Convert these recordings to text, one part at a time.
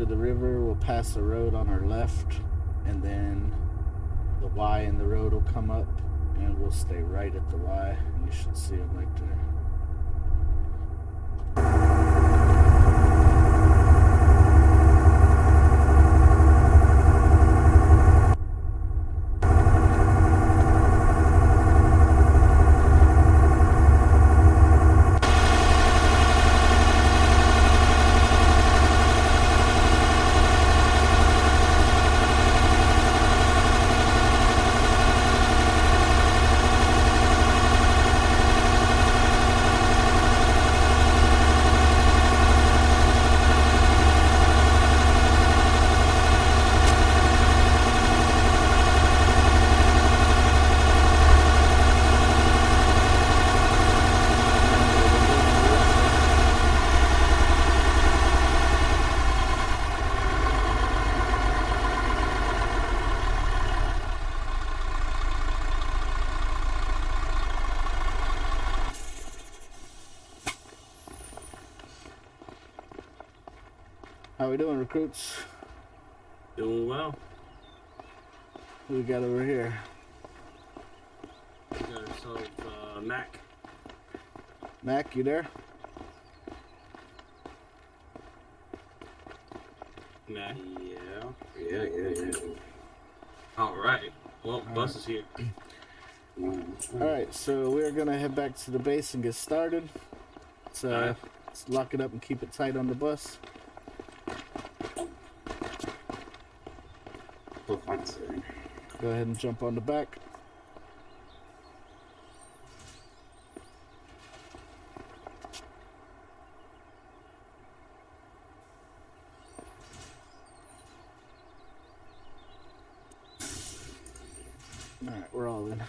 after the river, we'll pass the road on our left, and then the Y in the road will come up, and we'll stay right at the Y. You should see them right there. How we doing, recruits? Doing well. Who we got over here? We got ourselves Mac. Mac, you there? Mac. Yeah. All right. Well, bus is here. Alright, so we're gonna head back to the base and get started. So let's lock it up and keep it tight on the bus. Go ahead and jump on the back. Alright, we're all in.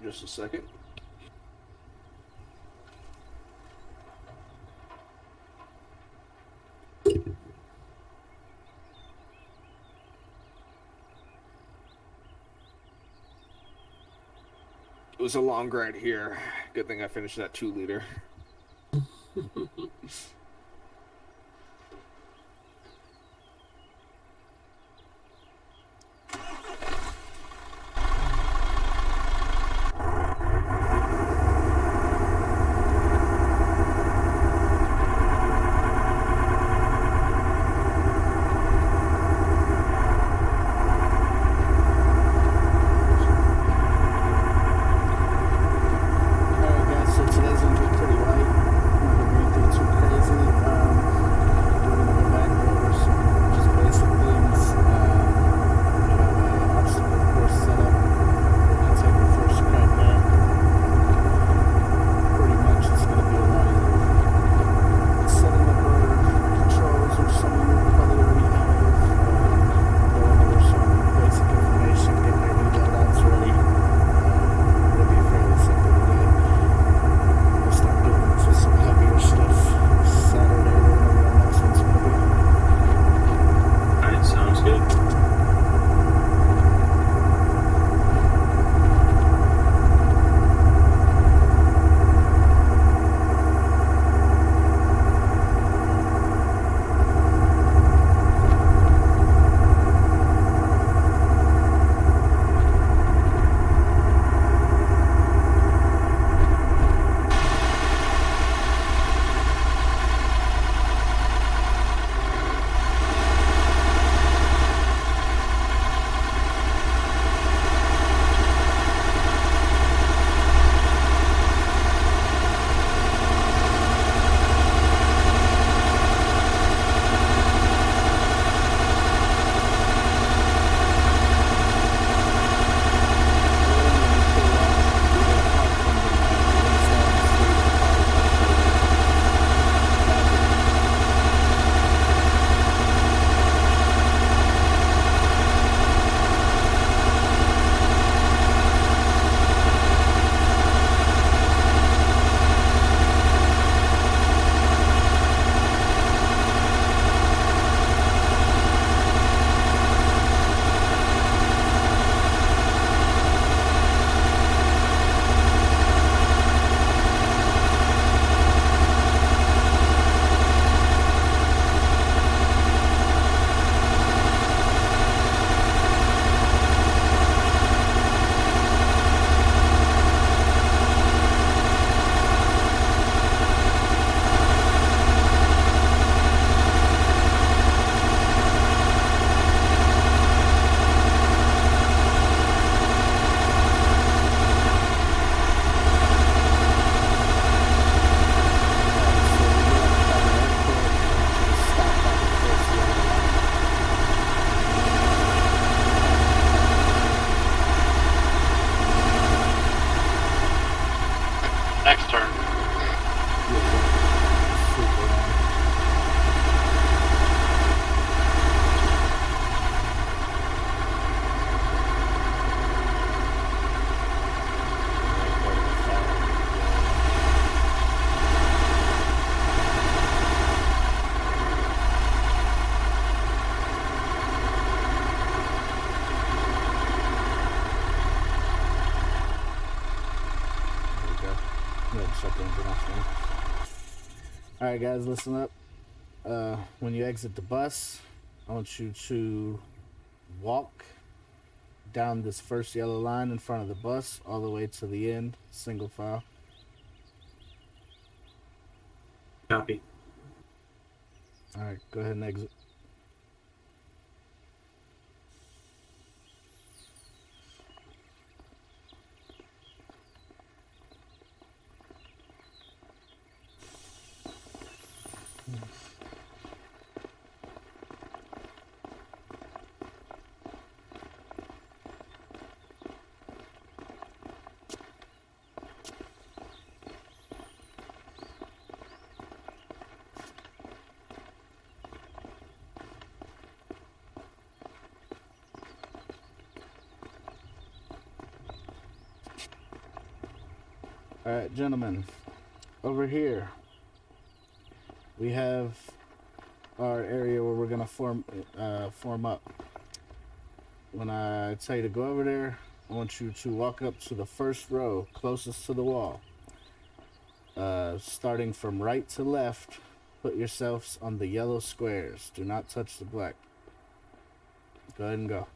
Just a second. It was a long ride here. Good thing I finished that 2-liter. Alright guys, so today's gonna be pretty light. We're gonna bring Next turn. Alright guys, listen up. When you exit the bus, I want you to walk down this first yellow line in front of the bus all the way to the end, single file. Copy. Alright, go ahead and exit. Alright, gentlemen, over here we have our area where we're gonna form up. When I tell you to go over there, I want you to walk up to the first row closest to the wall. Starting from right to left, put yourselves on the yellow squares. Do not touch the black. Go ahead and go.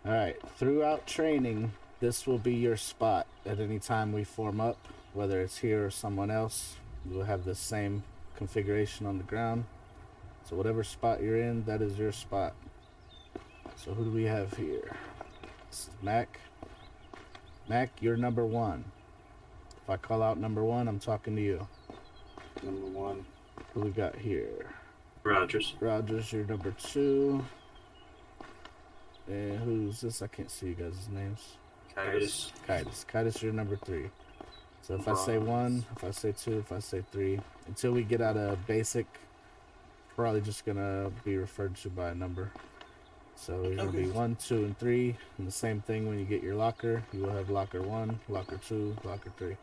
Alright, throughout training, this will be your spot at any time we form up, whether it's here or someone else. We'll have the same configuration on the ground. So whatever spot you're in, that is your spot. So who do we have here? This is Mac. Mac, you're number 1. If I call out number 1, I'm talking to you. Number 1. Who we got here? Rogers. Rogers, you're number 2. And who's this? I can't see you guys' names. Titus. Titus, you're number 3. So if I say 1, if I say 2, if I say 3, until we get out of basic, probably just gonna be referred to by a number. So you're gonna be 1, 2, and 3. And the same thing when you get your locker. You will have locker 1, locker 2, locker 3.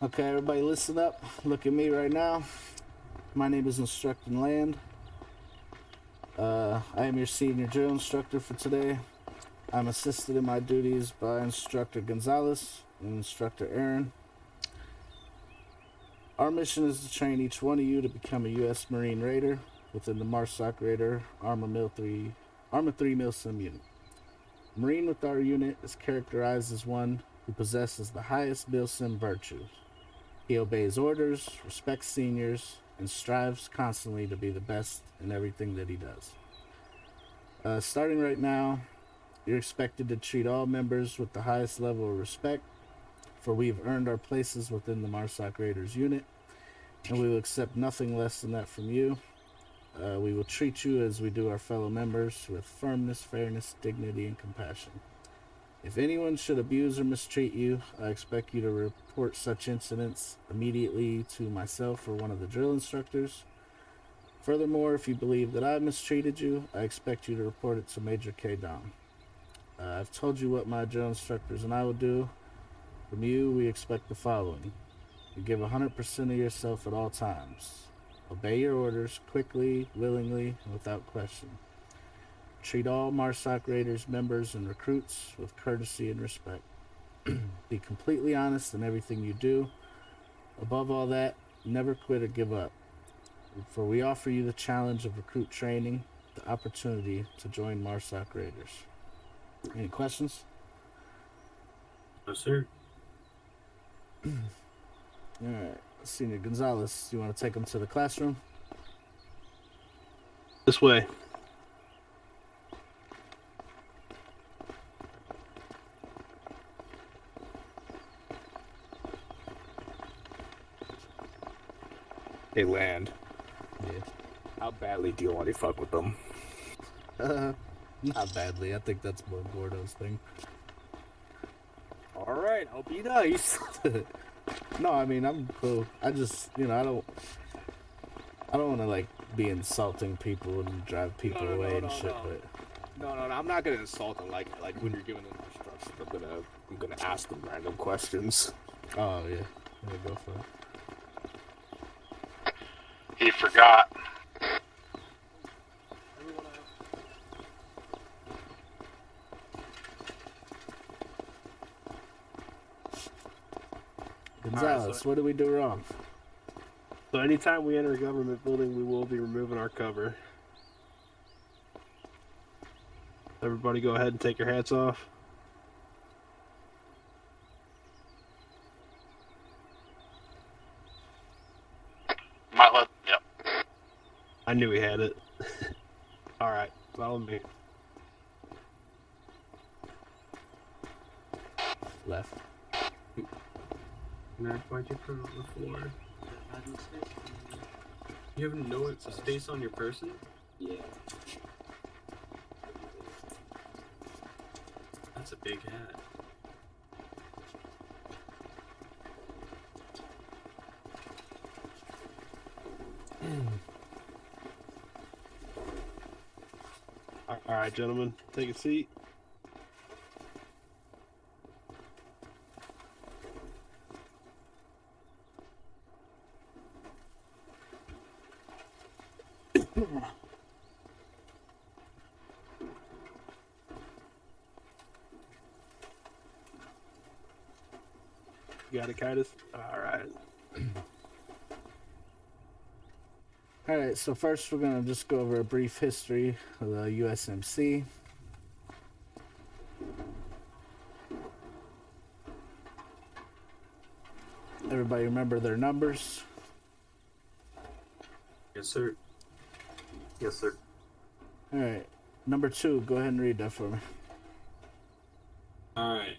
Okay, everybody listen up. Look at me right now. My name is Instructor Land. I am your senior drill instructor for today. I'm assisted in my duties by Instructor Gonzalez and Instructor Aaron. Our mission is to train each one of you to become a U.S. Marine Raider within the MARSOC Raider Arma 3 MilSim unit. Marine with our unit is characterized as one who possesses the highest MilSim virtues. He obeys orders, respects seniors, and strives constantly to be the best in everything that he does. Starting right now, you're expected to treat all members with the highest level of respect, for we have earned our places within the MARSOC Raiders unit, and we will accept nothing less than that from you. We will treat you as we do our fellow members, with firmness, fairness, dignity, and compassion. If anyone should abuse or mistreat you, I expect you to report such incidents immediately to myself or one of the drill instructors. Furthermore, if you believe that I mistreated you, I expect you to report it to Major K. Dom. I've told you what my drill instructors and I will do. From you, we expect the following. You give 100% of yourself at all times. Obey your orders quickly, willingly, and without question. Treat all MARSOC Raiders members and recruits with courtesy and respect. Be completely honest in everything you do. Above all that, never quit or give up. For we offer you the challenge of recruit training, the opportunity to join MARSOC Raiders. Any questions? No, sir. All right, Senior Gonzalez, you want to take them to the classroom? This way. Hey, Land. Yeah. How badly do you want to fuck with them? Not badly. I think that's more Gordo's thing. All right, I'll be nice. No, I mean, I'm cool. I just, I don't want to, like, be insulting people and drive people away and shit, but... No, I'm not gonna insult them. Like when you're giving them instructions, I'm gonna ask them random questions. Oh, yeah. Yeah, go for it. He forgot. Gonzalez, what did we do wrong? So anytime we enter a government building, we will be removing our cover. Everybody go ahead and take your hats off. Might let. Yep. I knew he had it. Alright, follow me. Left. Mac, why'd you put it on the floor? You have no space on your person? Yeah. That's a big hat. Alright, gentlemen, take a seat. You got it, Kitus? Alright. Alright, so first we're going to just go over a brief history of the USMC. Everybody remember their numbers? Yes, sir. Yes, sir. Alright, number 2, go ahead and read that for me. Alright.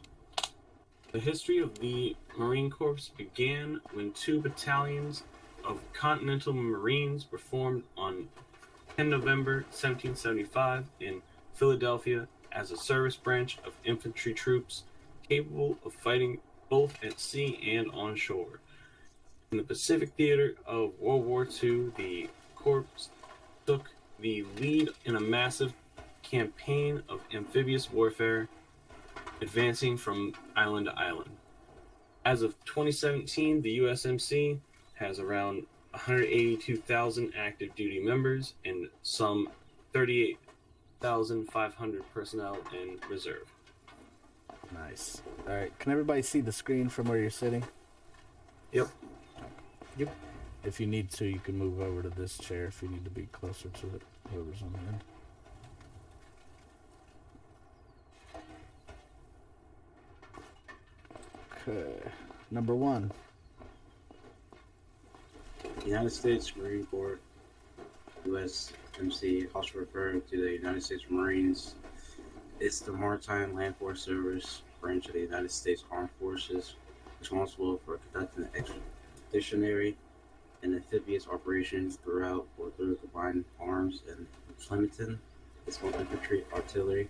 The history of the Marine Corps began when 2 battalions of Continental Marines were formed on 10 November 1775 in Philadelphia as a service branch of infantry troops capable of fighting both at sea and on shore. In the Pacific theater of World War II, the Corps took the lead in a massive campaign of amphibious warfare, advancing from island to island. As of 2017, the USMC has around 182,000 active duty members and some 38,500 personnel in reserve. Nice. Alright, can everybody see the screen from where you're sitting? Yep. Yep. If you need to, you can move over to this chair if you need to be closer to it. Whoever's on the end. Okay. Number 1. United States Marine Corps, USMC, also referring to the United States Marines. It's the Maritime Land Force Service branch of the United States Armed Forces, responsible for conducting expeditionary and amphibious operations throughout or through combined arms and implementing the small infantry, artillery,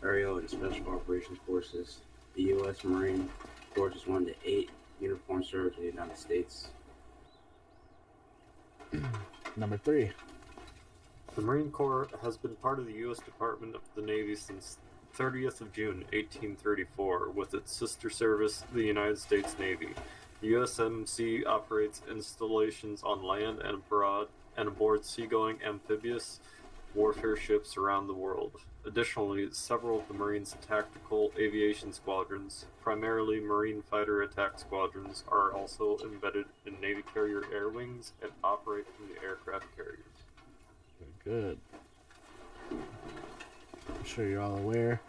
aerial, and special operations forces. The U.S. Marine Corps is one of the 8 uniformed service of the United States. Number 3. The Marine Corps has been part of the U.S. Department of the Navy since 30th of June, 1834, with its sister service, the United States Navy. The USMC operates installations on land and abroad and aboard seagoing amphibious warfare ships around the world. Additionally, several of the Marines' tactical aviation squadrons, primarily Marine fighter attack squadrons, are also embedded in Navy carrier air wings and operate from the aircraft carriers. Very good. I'm sure you're all aware.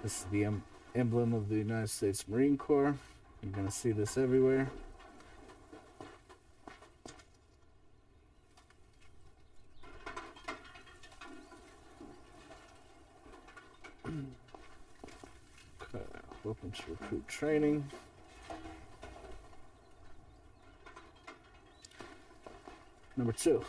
This is the emblem of the United States Marine Corps. You're going to see this everywhere. Okay, welcome to recruit training. Number 2.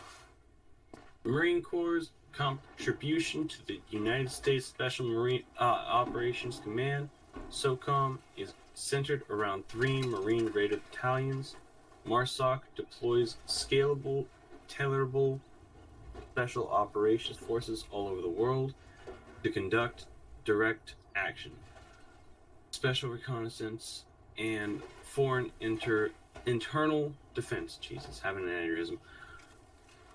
Marine Corps' contribution to the United States Special Marine Operations Command, SOCOM, is centered around 3 Marine rated battalions. MARSOC deploys scalable, tailorable special operations forces all over the world to conduct direct action, special reconnaissance, and foreign internal defense. Jesus, having an aneurysm.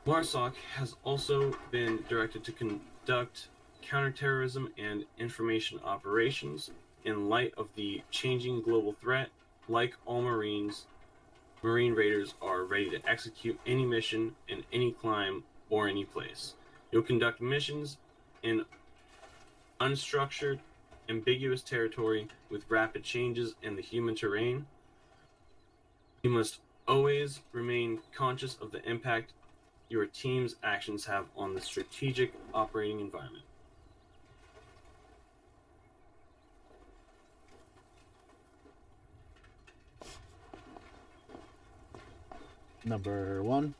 MARSOC has also been directed to conduct counterterrorism and information operations in light of the changing global threat. Like all Marines, Marine Raiders are ready to execute any mission in any climb or any place. You'll conduct missions in unstructured, ambiguous territory with rapid changes in the human terrain. You must always remain conscious of the impact your team's actions have on the strategic operating environment. Number 1.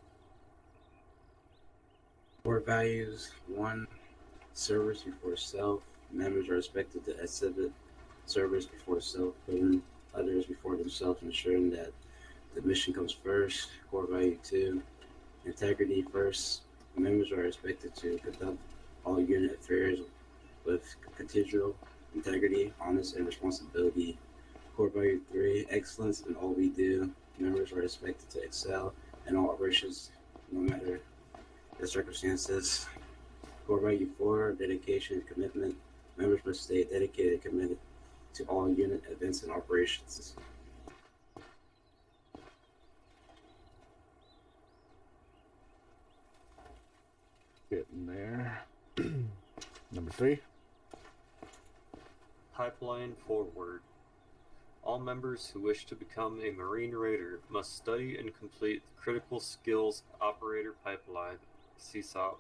Core values: 1. Service before self. Members are expected to exhibit service before self, putting others before themselves, ensuring that the mission comes first. Core value 2. Integrity first. Members are expected to conduct all unit affairs with cathedral integrity, honest, and responsibility. Core value 3. Excellence in all we do. Members are expected to excel in all operations, no matter the circumstances. Core value 4. Dedication and commitment. Members must stay dedicated and committed to all unit events and operations. Getting there. Number 3. Pipeline forward. All members who wish to become a Marine Raider must study and complete the Critical Skills Operator Pipeline, CSOP.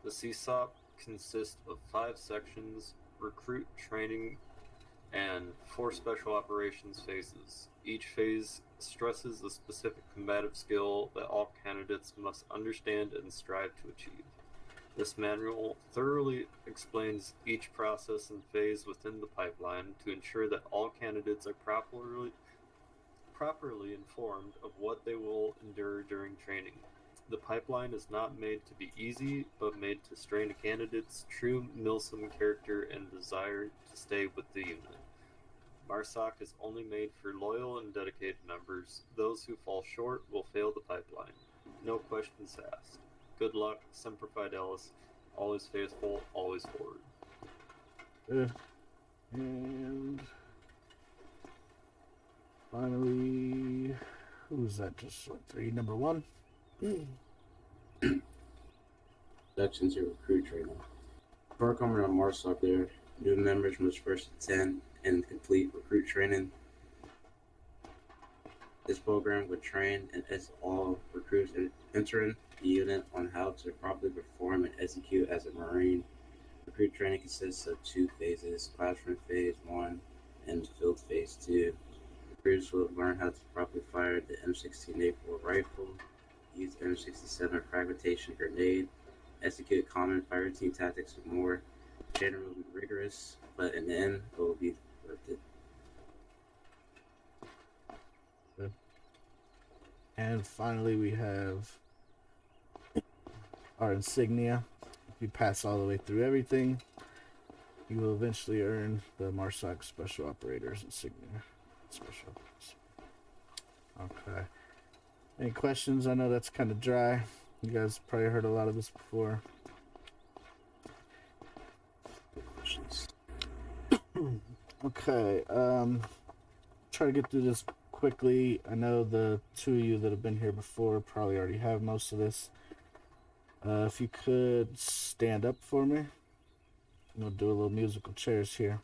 The CSOP consists of 5 sections: recruit, training, and 4 special operations phases. Each phase stresses a specific combative skill that all candidates must understand and strive to achieve. This manual thoroughly explains each process and phase within the pipeline to ensure that all candidates are properly informed of what they will endure during training. The pipeline is not made to be easy, but made to strain a candidate's true MilSim character and desire to stay with the unit. MARSOC is only made for loyal and dedicated members. Those who fall short will fail the pipeline. No questions asked. Good luck, Semper Fidelis, always faithful, always forward. And finally, who's that? Just 3. Number 1. Introduction to recruit training. Before coming on MARSOC, there, new members must first attend and complete recruit training. This program would train and educate all recruits entering the unit on how to properly perform and execute as a Marine. Recruit training consists of 2 phases: classroom phase 1 and field phase 2. Recruits will learn how to properly fire the M16 A4 rifle, use the M67 fragmentation grenade, execute common fire team tactics, and more. Training will be rigorous, but in the end, it will be worth it. And finally, we have our insignia. If you pass all the way through everything, you will eventually earn the MARSOC Special Operators insignia. Special. Okay. Any questions? I know that's kind of dry. You guys probably heard a lot of this before. Okay. Try to get through this quickly. I know the two of you that have been here before probably already have most of this. If you could stand up for me, we'll do a little musical chairs here.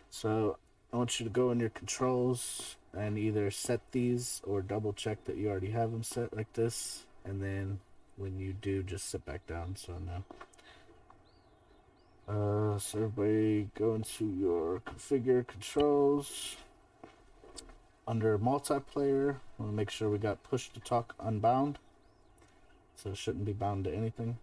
So I want you to go in your controls and either set these or double check that you already have them set like this. And then when you do, just sit back down so I know. So everybody go into your configure controls. Under multiplayer, I want to make sure we got push to talk unbound. So it shouldn't be bound to anything.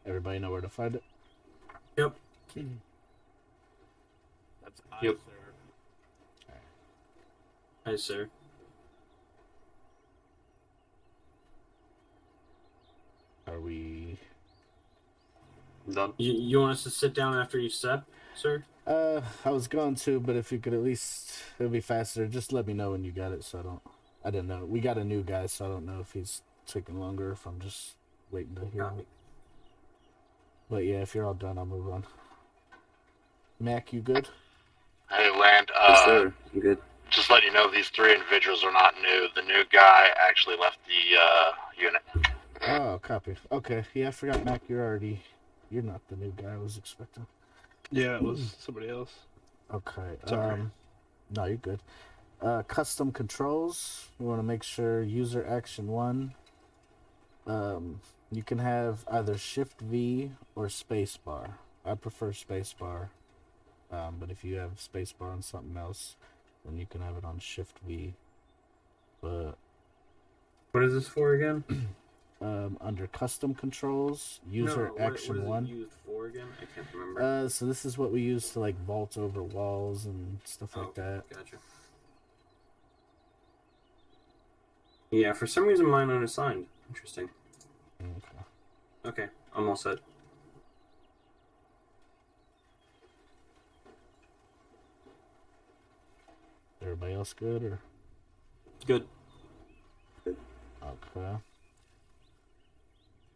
Everybody know where to find it? Yep. That's I, Yep. sir. Hi, sir. Are we... Done. You want us to sit down after each step, sir? I was going to, but if you could at least... It'll be faster. Just let me know when you got it so I don't... I didn't know. We got a new guy, so I don't know if he's taking longer, if I'm just waiting to hear him. But yeah, if you're all done, I'll move on. Mac, you good? Hey, Land. Yes, sir. I'm good. Just let you know, these three individuals are not new. The new guy actually left the unit. Oh, copy. Okay. Yeah, I forgot, Mac, you're not the new guy I was expecting. Yeah, it was somebody else. Okay. Sorry. No, you're good. Custom controls. We want to make sure user action 1. You can have either Shift V or spacebar. I prefer spacebar. But if you have spacebar on something else, then you can have it on Shift V. But What is this for again? under custom controls, user action what is 1. it used for again? I can't remember. So this is what we use to like vault over walls and stuff like that. Gotcha. Yeah, for some reason mine unassigned. Interesting. Okay. Okay, I'm all set. Everybody else good or? Good. Okay.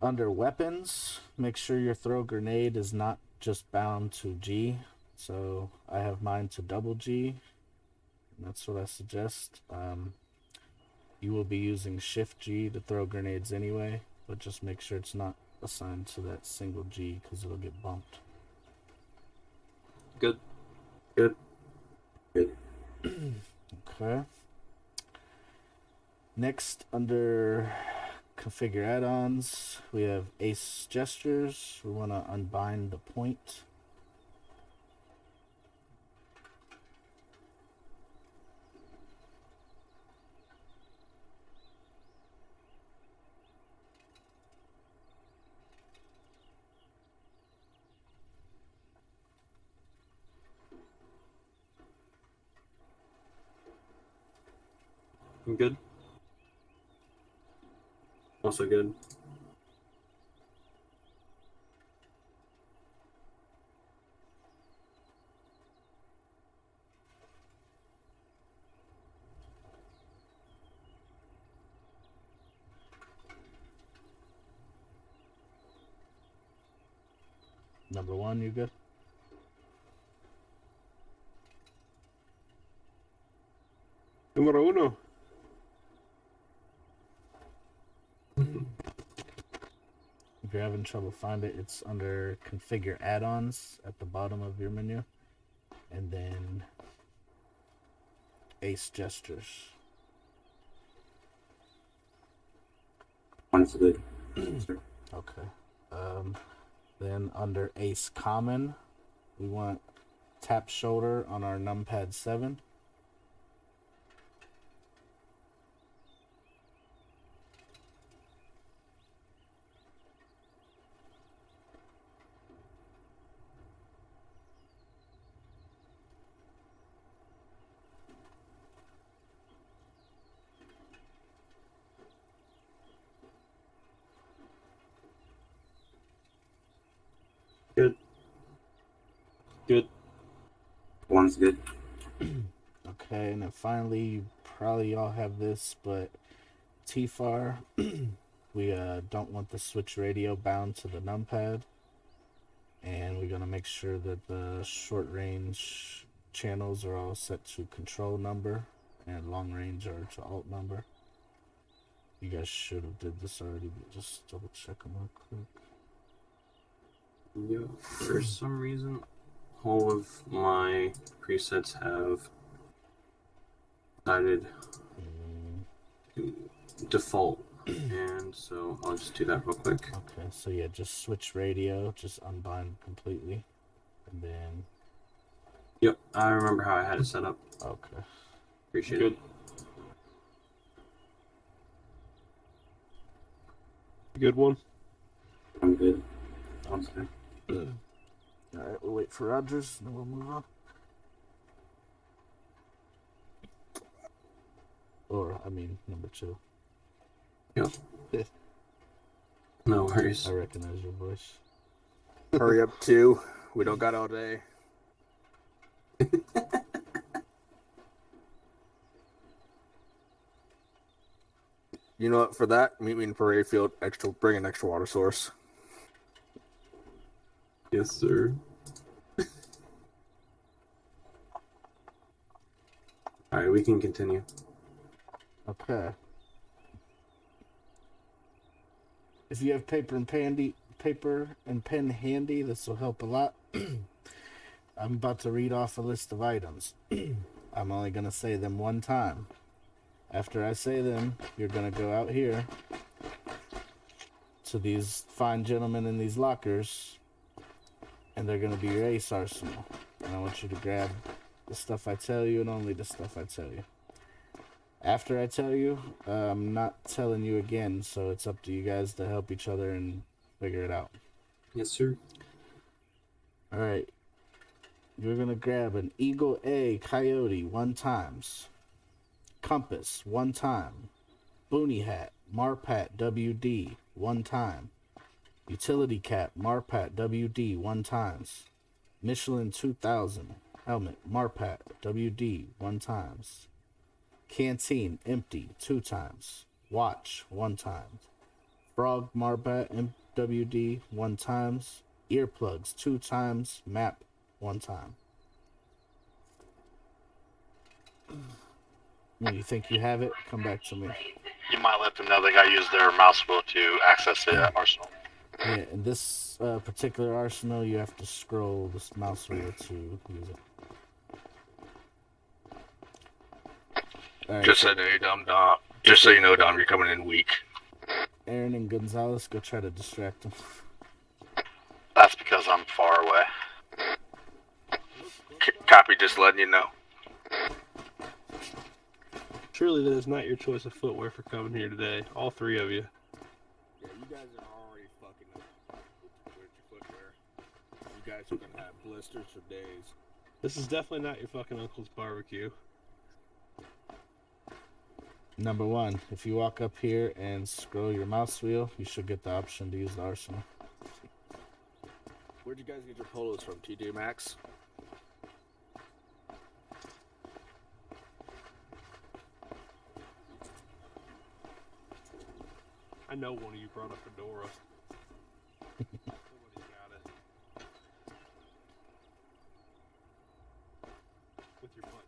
Under weapons, make sure your throw grenade is not just bound to G. So I have mine to double G. And that's what I suggest. You will be using Shift G to throw grenades anyway, but just make sure it's not assigned to that single G because it'll get bumped. Good. Good. Okay. Next, under configure add-ons, we have ace gestures. We want to unbind the point. I'm good. Also good. Number 1, you good? Numero uno. If you're having trouble find it, it's under configure add-ons at the bottom of your menu. And then ace gestures. One's good. Sir. Okay. Then under ace common, we want tap shoulder on our numpad 7. Good. Good. One's good. Okay, and then finally, you probably all have this, but TFAR, we don't want the switch radio bound to the numpad, and we're gonna make sure that the short range channels are all set to control number, and long range are to alt number. You guys should have did this already, but just double check them real quick. Yeah. For some reason, all of my presets have decided to default, and so I'll just do that real quick. Okay, so yeah, just switch radio, just unbind completely, and then Yep, I remember how I had it set up. okay. Appreciate Good. it. Good one. I'm good. One's good. All right, we'll wait for Rogers, and then we'll move on. Or, I mean, number 2. Yep. No worries. I recognize your voice. Hurry up, 2. We don't got all day. You know what? For that, meet me in Parade Field. Bring an extra water source. Yes, sir. Alright, we can continue. Okay. If you have paper and pen handy, this will help a lot. I'm about to read off a list of items. I'm only going to say them one time. After I say them, you're going to go out here to these fine gentlemen in these lockers, and they're going to be your ace arsenal. And I want you to grab the stuff I tell you and only the stuff I tell you. After I tell you, I'm not telling you again, so it's up to you guys to help each other and figure it out. Yes, sir. Alright. You're going to grab an Eagle A Coyote 1 times. Compass 1 time. Boonie Hat Marpat WD 1 time. Utility Cap Marpat WD 1 times. Michelin 2000 Helmet Marpat WD 1 times. Canteen empty 2 times. Watch 1 time. Frog Marpat MWD 1 times. Earplugs 2 times. Map 1 time. When you think you have it, come back to me. You might let them know they got to use their mouse wheel to access the arsenal. Yeah, in this particular arsenal, you have to scroll this mouse wheel to use it. Right. Just so you know, Dom, you're coming in weak. Aaron and Gonzalez, go try to distract him. That's because I'm far away. Copy, just letting you know. Surely that is not your choice of footwear for coming here today. All 3 of you. Yeah, you guys are already fucking up with your footwear. You guys are gonna have blisters for days. This is definitely not your fucking uncle's barbecue. Number 1, if you walk up here and scroll your mouse wheel, you should get the option to use the arsenal. Where'd you guys get your polos from, TJ Maxx? I know one of you brought a fedora. Somebody's got it. With your punch.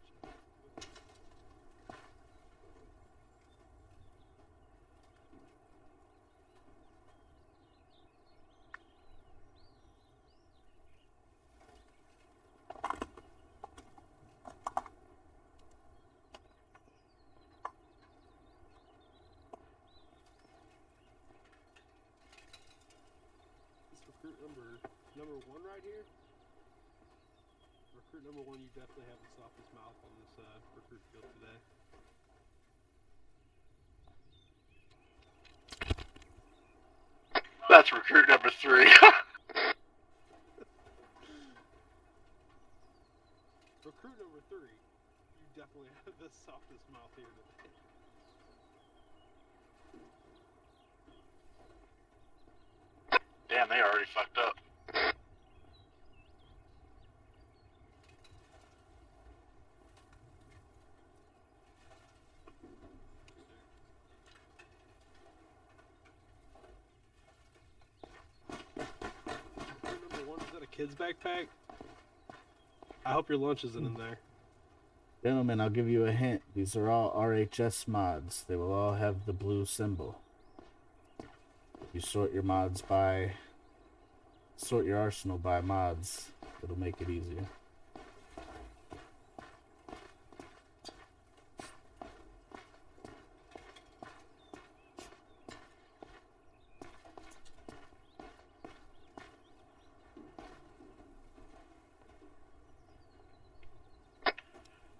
Recruit number 1 right here. Recruit number 1, you definitely have the softest mouth on this recruit field today. That's recruit number 3. Recruit number 3, you definitely have the softest mouth here today. Damn, they already fucked up. kid's backpack. I hope your lunch isn't in there. Gentlemen, I'll give you a hint. These are all RHS mods. They will all have the blue symbol. You sort your arsenal by mods. It'll make it easier.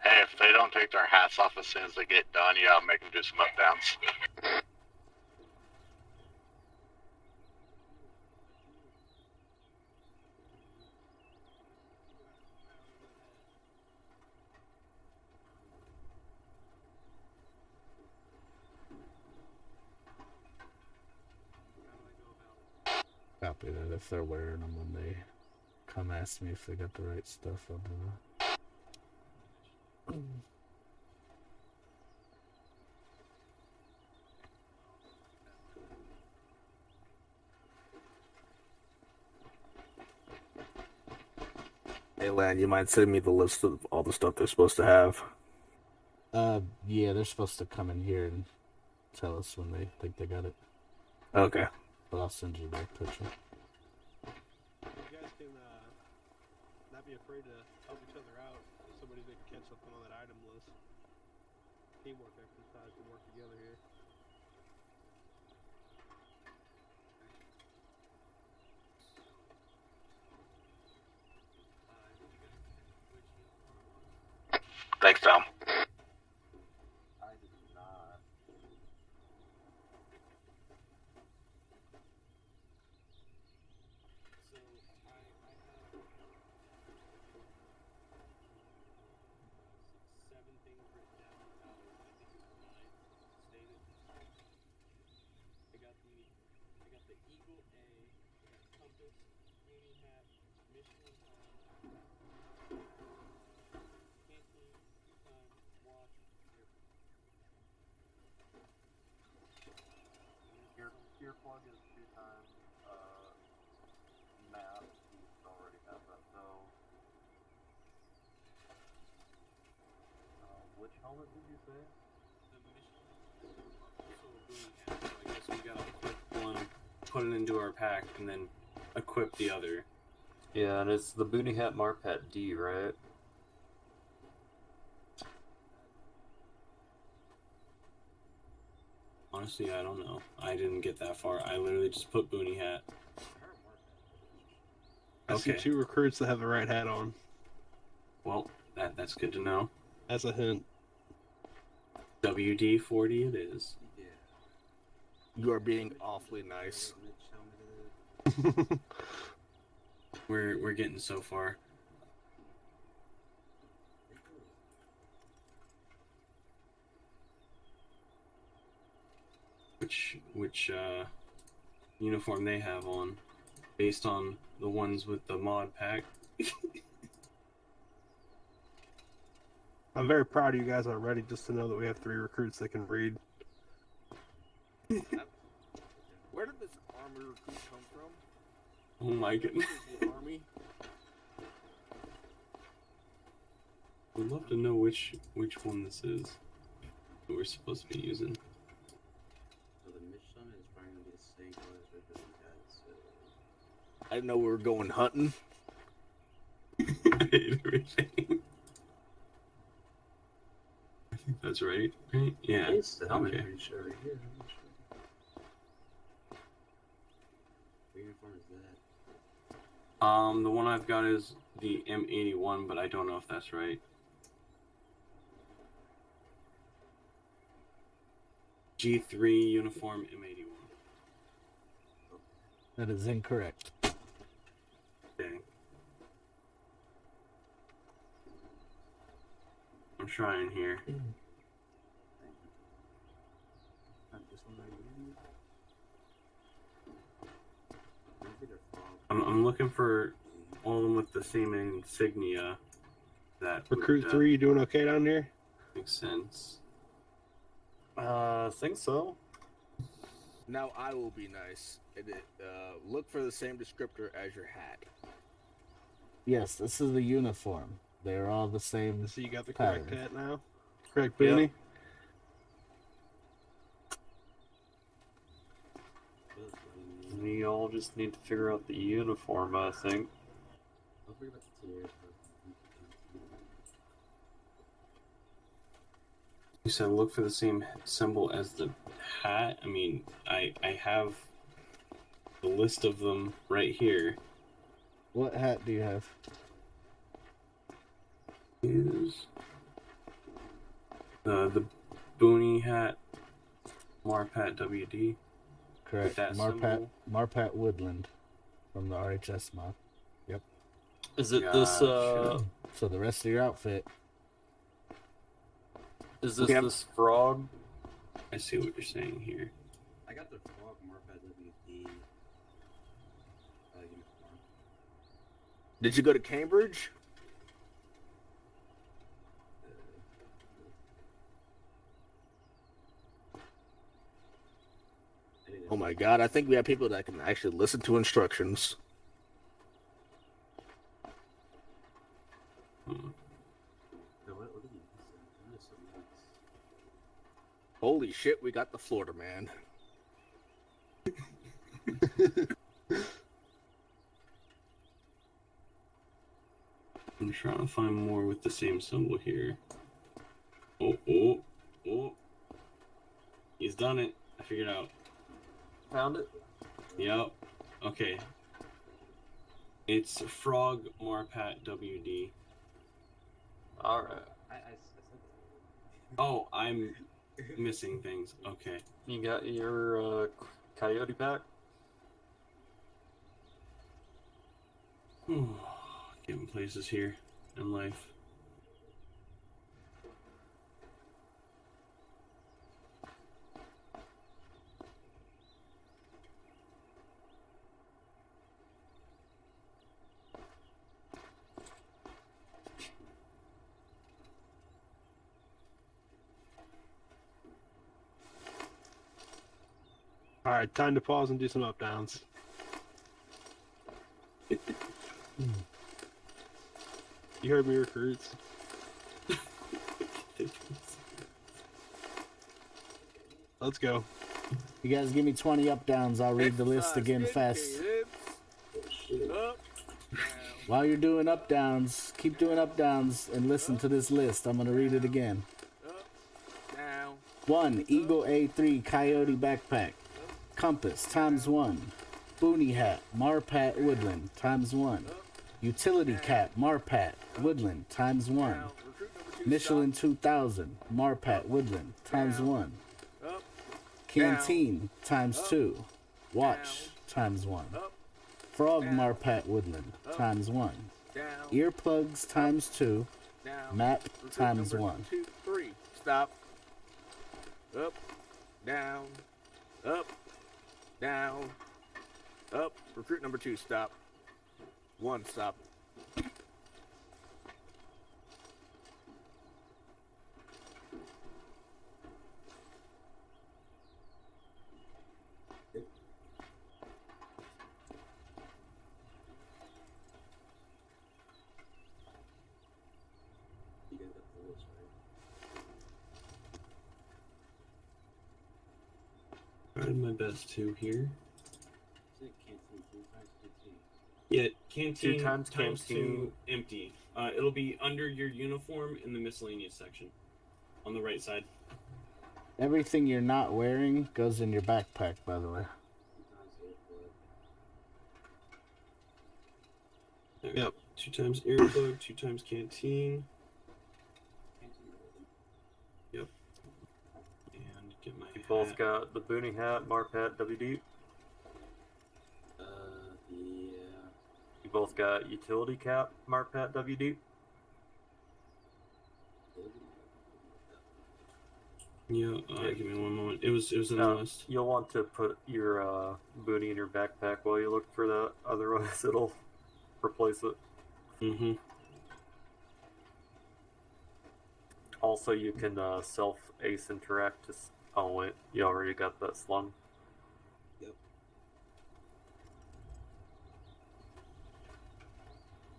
Hey, if they don't take their hats off as soon as they get done, you gotta make them do some up downs. Copy that. If they're wearing them when they come ask me if they got the right stuff, I'll do that. Hey, Lan, you mind sending me the list of all the stuff they're supposed to have? Yeah, they're supposed to come in here and tell us when they think they got it. Okay. But I'll send you their picture. You guys can not be afraid to help each other out. If somebody didn't catch something on that item list. Teamwork exercise to work together here. Thanks, Tom. I did not. So I have 7 things written down out of, I think it was 9 stated. I got the Eagle A, I got compass, cleaning hat, Michelin canteen, 2-time watch, Your plug is 2 times map. You already have that though. Which helmet did you say? the Michelin, also a boonie hat. So I guess we gotta equip one, put it into our pack, and then equip the other. Yeah, and it's the Boonie Hat Marpat D, right? Honestly, I don't know. I didn't get that far. I literally just put boonie hat. I see Okay. 2 recruits that have the right hat on. Well, that's good to know. That's a hint. WD-40 it is. Yeah. You are being awfully nice. Which helmet it is. We're getting so far. Which uniform they have on, based on the ones with the mod pack. I'm very proud of you guys already just to know that we have 3 recruits that can read. Where did this army recruit come from? Oh my goodness. This is the army. I'd love to know which one this is that we're supposed to be using. So the Michelin is probably gonna be the same color as our Boonie hat. So I didn't know we were going hunting. I hate everything. I think that's right. Right? Yeah. it's the helmet. Okay. Pretty sure right here. I'm not sure. What uniform is that? The one I've got is the M81, but I don't know if that's right. G3 uniform M81. That is incorrect. Dang. I'm trying here. Not this one right here. Maybe they're fogged. I'm looking for all of them with the same insignia. That Recruit would, 3, you doing okay down here? makes sense. Think so. Now I will be nice. Look for the same descriptor as your hat. Yes, this is the uniform. They're all the same. So you got the correct pattern. hat now? Correct Yep. boonie? We all just need to figure out the uniform, I think. Don't forget about the tiers. You said look for the same symbol as the hat. I mean, I have the list of them right here. What hat do you have? Is the Boonie hat, Marpat WD. Correct. that Marpat symbol? Marpat Woodland from the RHS mod. Is it this? Gotcha. So the rest of your outfit. Is this Yep. this frog? I see what you're saying here. I got the frog Marpat WD uniform. Did you go to Cambridge? Oh my god, I think we have people that can actually listen to instructions. Hmm. What are you using? That is so nice. Holy shit, we got the Florida man. I'm trying to find more with the same symbol here. Oh. He's done it. I figured it out. Found it. Yep. Okay. It's Frog Marpat WD. All right. I said that. Oh, I'm missing things. Okay. You got your coyote pack. Getting places here in life. Alright, time to pause and do some up downs. You heard me, recruits. Let's go. You guys give me 20 up downs. I'll read the list again fast. Up, down, While you're doing up downs, keep doing up downs and listen to this list. I'm gonna read it again. up, down, 1. Eagle A3 Coyote Backpack. Compass times 1. Boonie Hat Marpat Woodland times 1. Utility Cap Marpat Woodland times 1. down. Recruit number 2, Michelin 2000 Marpat Woodland times 1. stop. Up, Canteen times 2. Watch times 1. up, Frog down, Marpat Woodland times 1. down, Earplugs times 2. down. Map Recruit times number 1. 2, 3, stop. Up, down, up, down, up. Recruit number 2, stop. 1, stop. You guys got the list, right? Tried my best to here. Is it canteen 3 times canteen? Yeah, canteen Two times times canteen. 2 empty. It'll be under your uniform in the miscellaneous section, on the right side. Everything you're not wearing goes in your backpack, by the way. 2 times earplug. Yep. 2 times earplug, 2 times canteen. Canteen earplug. Yep. And get my You both hat. got the Boonie hat, Marpat WD. Yeah. You both got utility cap, Marpat WD. Yeah, give me one moment. It was in the Now, list. you'll want to put your boonie in your backpack while you look for that, otherwise it'll replace it. Mm-hmm. Also, you can self-ace interact. Oh wait, you already got that slung.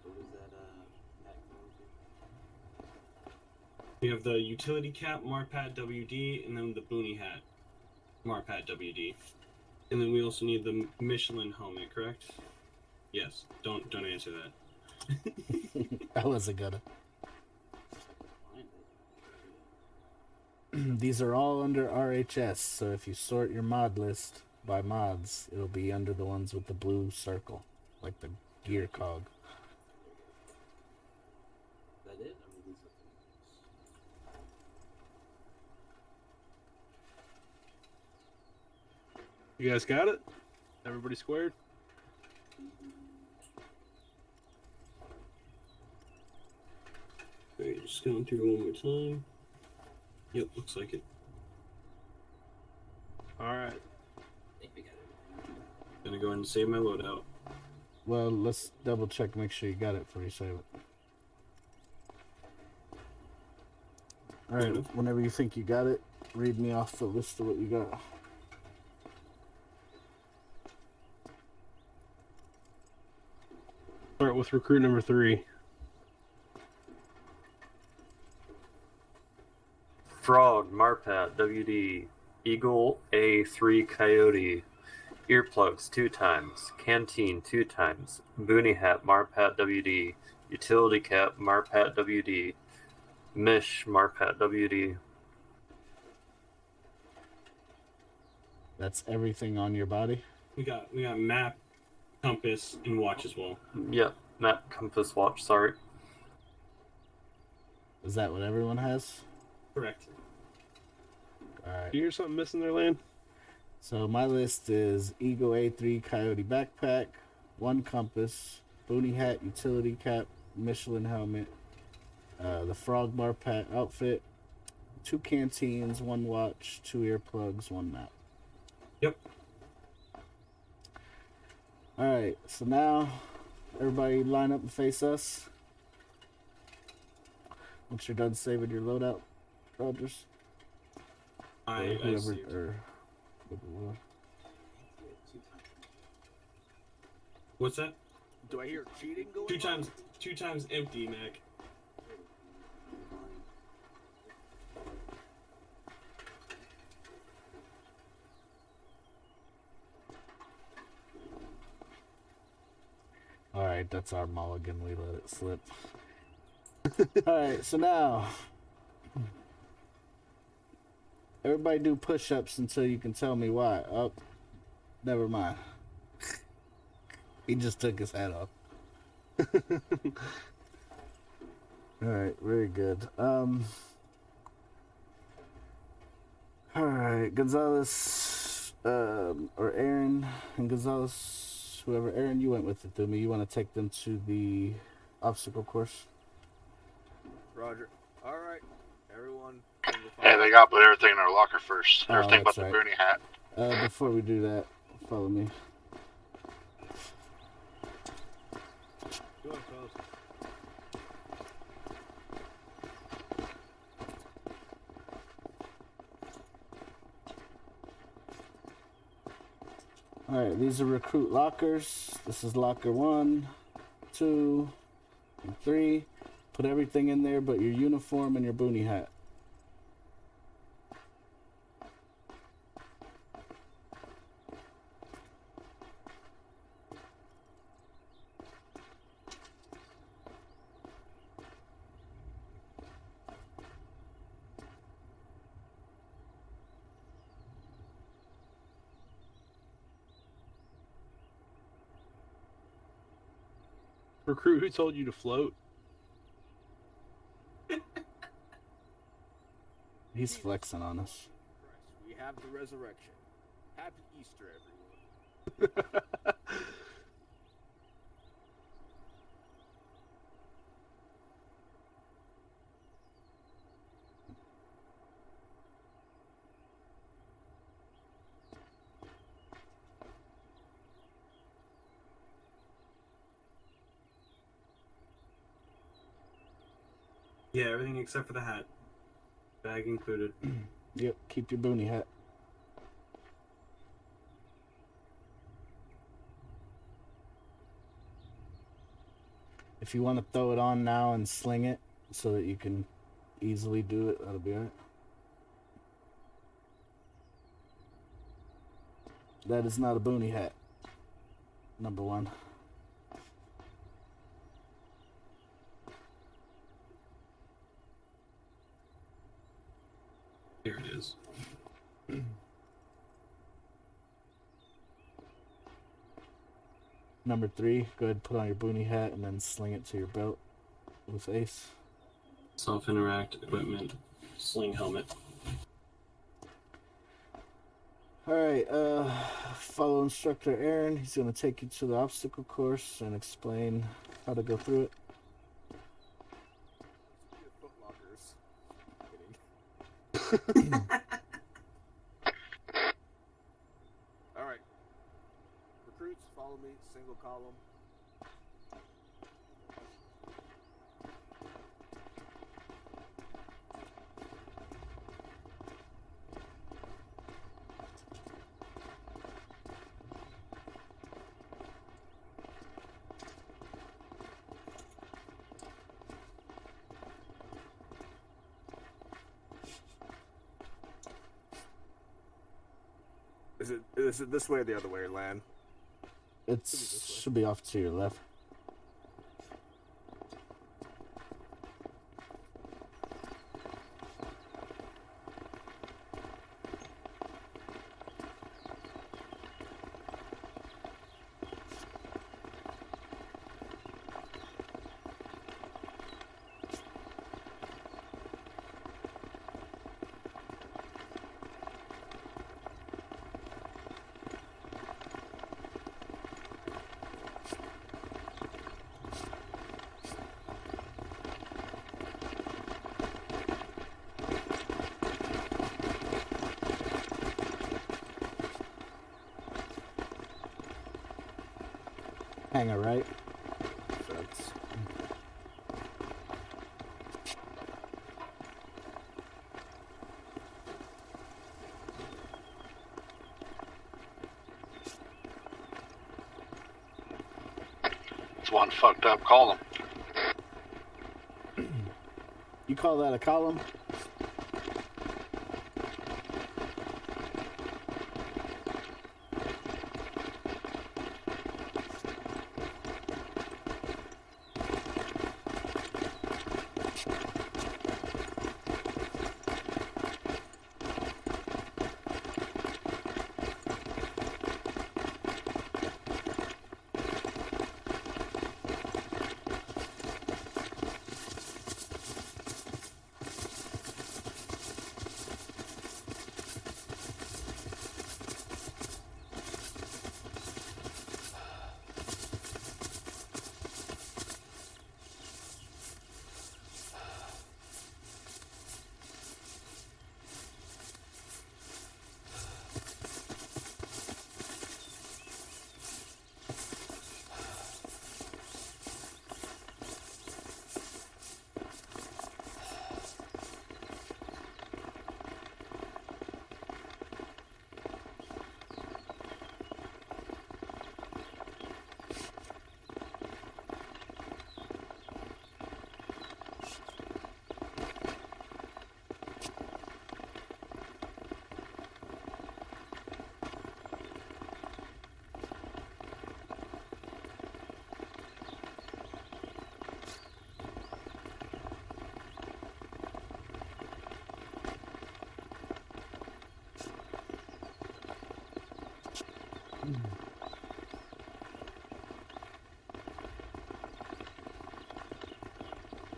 What was that? We have the utility cap, Marpat WD, and then the boonie hat, Marpat WD. And then we also need the Michelin helmet, correct? Yes. Don't answer that. I wasn't gonna. These are all under RHS, so if you sort your mod list by mods, it'll be under the ones with the blue circle, like the gear cog. That it? I mean, these are You guys got it? Everybody squared? Alright, just going through one more time. Yep, looks like it. Alright. I think we got it. Gonna go ahead and save my loadout. Well, let's double check, make sure you got it before you save it. Alright, whenever you think you got it, read me off the list of what you got. Start with recruit number 3. Frog, Marpat, WD, Eagle, A3 Coyote, Earplugs 2 times, Canteen 2 times, Boonie Hat, Marpat, WD, Utility Cap, Marpat, WD, Mish, Marpat, WD. That's everything on your body? We got map, compass, and watch as well. Yep, map, compass, watch, sorry. Is that what everyone has? Correct. Alright. Do you hear something missing there, Lan? So my list is Eagle A3 Coyote backpack, 1 compass, boonie hat, utility cap, Michelin helmet, the frog bar pat outfit, 2 canteens, 1 watch, 2 earplugs, 1 map. Yep. Alright, so now everybody line up and face us. Once you're done saving your loadout, Rogers. I Whoever, saved. or What's that? Do I hear cheating going on? Two times empty, Mac. Alright, that's our mulligan. We let it slip. Alright, so now everybody do push-ups until you can tell me why. Oh, never mind. He just took his hat off. Alright, very good. Alright, Gonzalez, or Aaron and Gonzalez, whoever, Aaron, you went with it through me. You want to take them to the obstacle course? Roger. All right, everyone. Hey, they got to put everything in their locker first. Oh, Everything but that's the right. boonie hat. Before we do that, follow me. Go on, fellas. Alright, these are recruit lockers. This is locker 1, 2, and 3. Put everything in there but your uniform and your boonie hat. Recruit, who told you to float? He's flexing on us. Christ, we have the resurrection. Happy Easter, everyone. Yeah, everything except for the hat. Bag included. Yep, keep your boonie hat. If you want to throw it on now and sling it so that you can easily do it. That'll be alright. That is not a boonie hat. Number one. Here it is. Number 3, go ahead and put on your boonie hat and then sling it to your belt with Ace. Self interact equipment, sling helmet. Alright, follow instructor Aaron. He's going to take you to the obstacle course and explain how to go through it. Foot Lockers. Kidding. Alright. Recruits, follow me, single column. Is it this way or the other way, Lan? It should be off to your left. Hangar right. It's one fucked up column. You call that a column?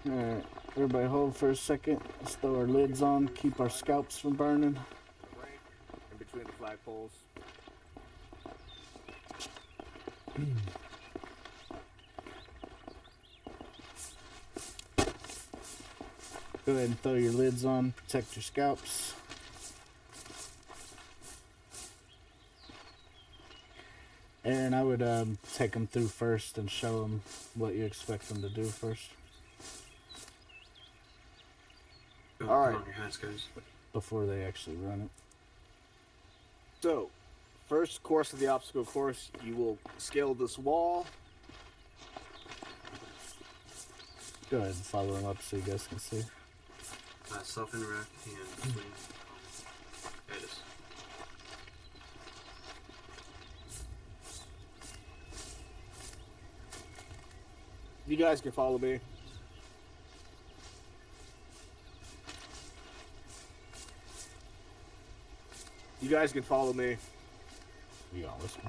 Alright, everybody hold for a second. Let's throw our lids on, keep our scalps from burning. Rank in between the flagpoles. Go ahead and throw your lids on, protect your scalps. Aaron, I would take them through first and show them what you expect them to do first. Go, All put right. on your hats, guys. Before they actually run it. So, first course of the obstacle course, you will scale this wall. Go ahead and follow them up so you guys can see. Self-interact and swing. There it is. You guys can follow me. You guys can follow me. You gonna listen?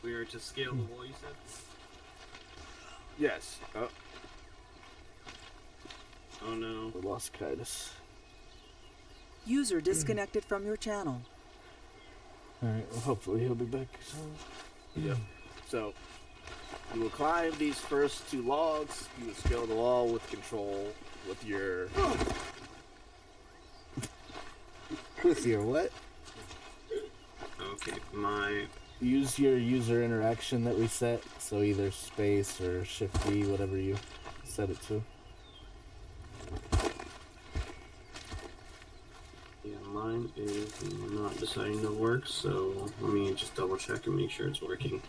We are to scale the wall, you said? Yes. Oh no. We lost Kitus. User disconnected from your channel. Alright, well, hopefully he'll be back soon. Yep. So, you will climb these first 2 logs. You will scale the wall with control with your... With your what? Okay, Use your user interaction that we set. So either space or shift V, whatever you set it to. yeah, mine is not deciding to work, so let me just double check and make sure it's working.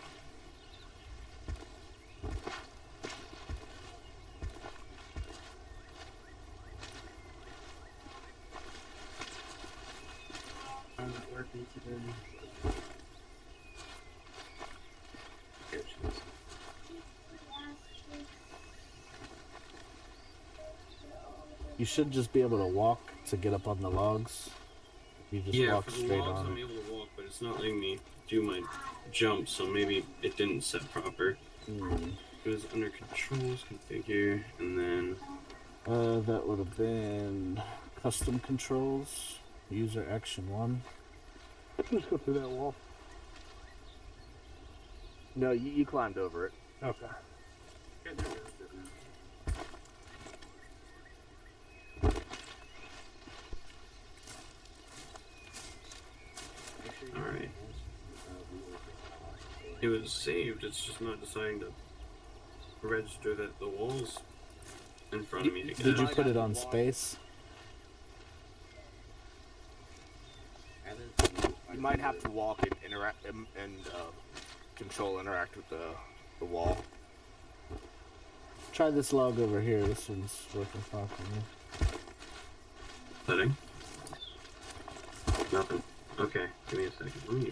I'm not working today. Here she is. You should just be able to walk to get up on the logs. You just Yeah, walk for the straight logs on I'm it. able to walk, but it's not letting me do my jump, so maybe it didn't set proper. It was under controls, configure, and then... That would have been custom controls, user action 1. Let's go through that wall. No, you climbed over it. Okay. Alright. It was saved, it's just not deciding to register that the wall's in front of me again. Did you put it on space? You might have to walk and interact and control interact with the wall. Try this log over here. This one's working fine for me. Setting? Nothing. Okay, give me a second. Let me...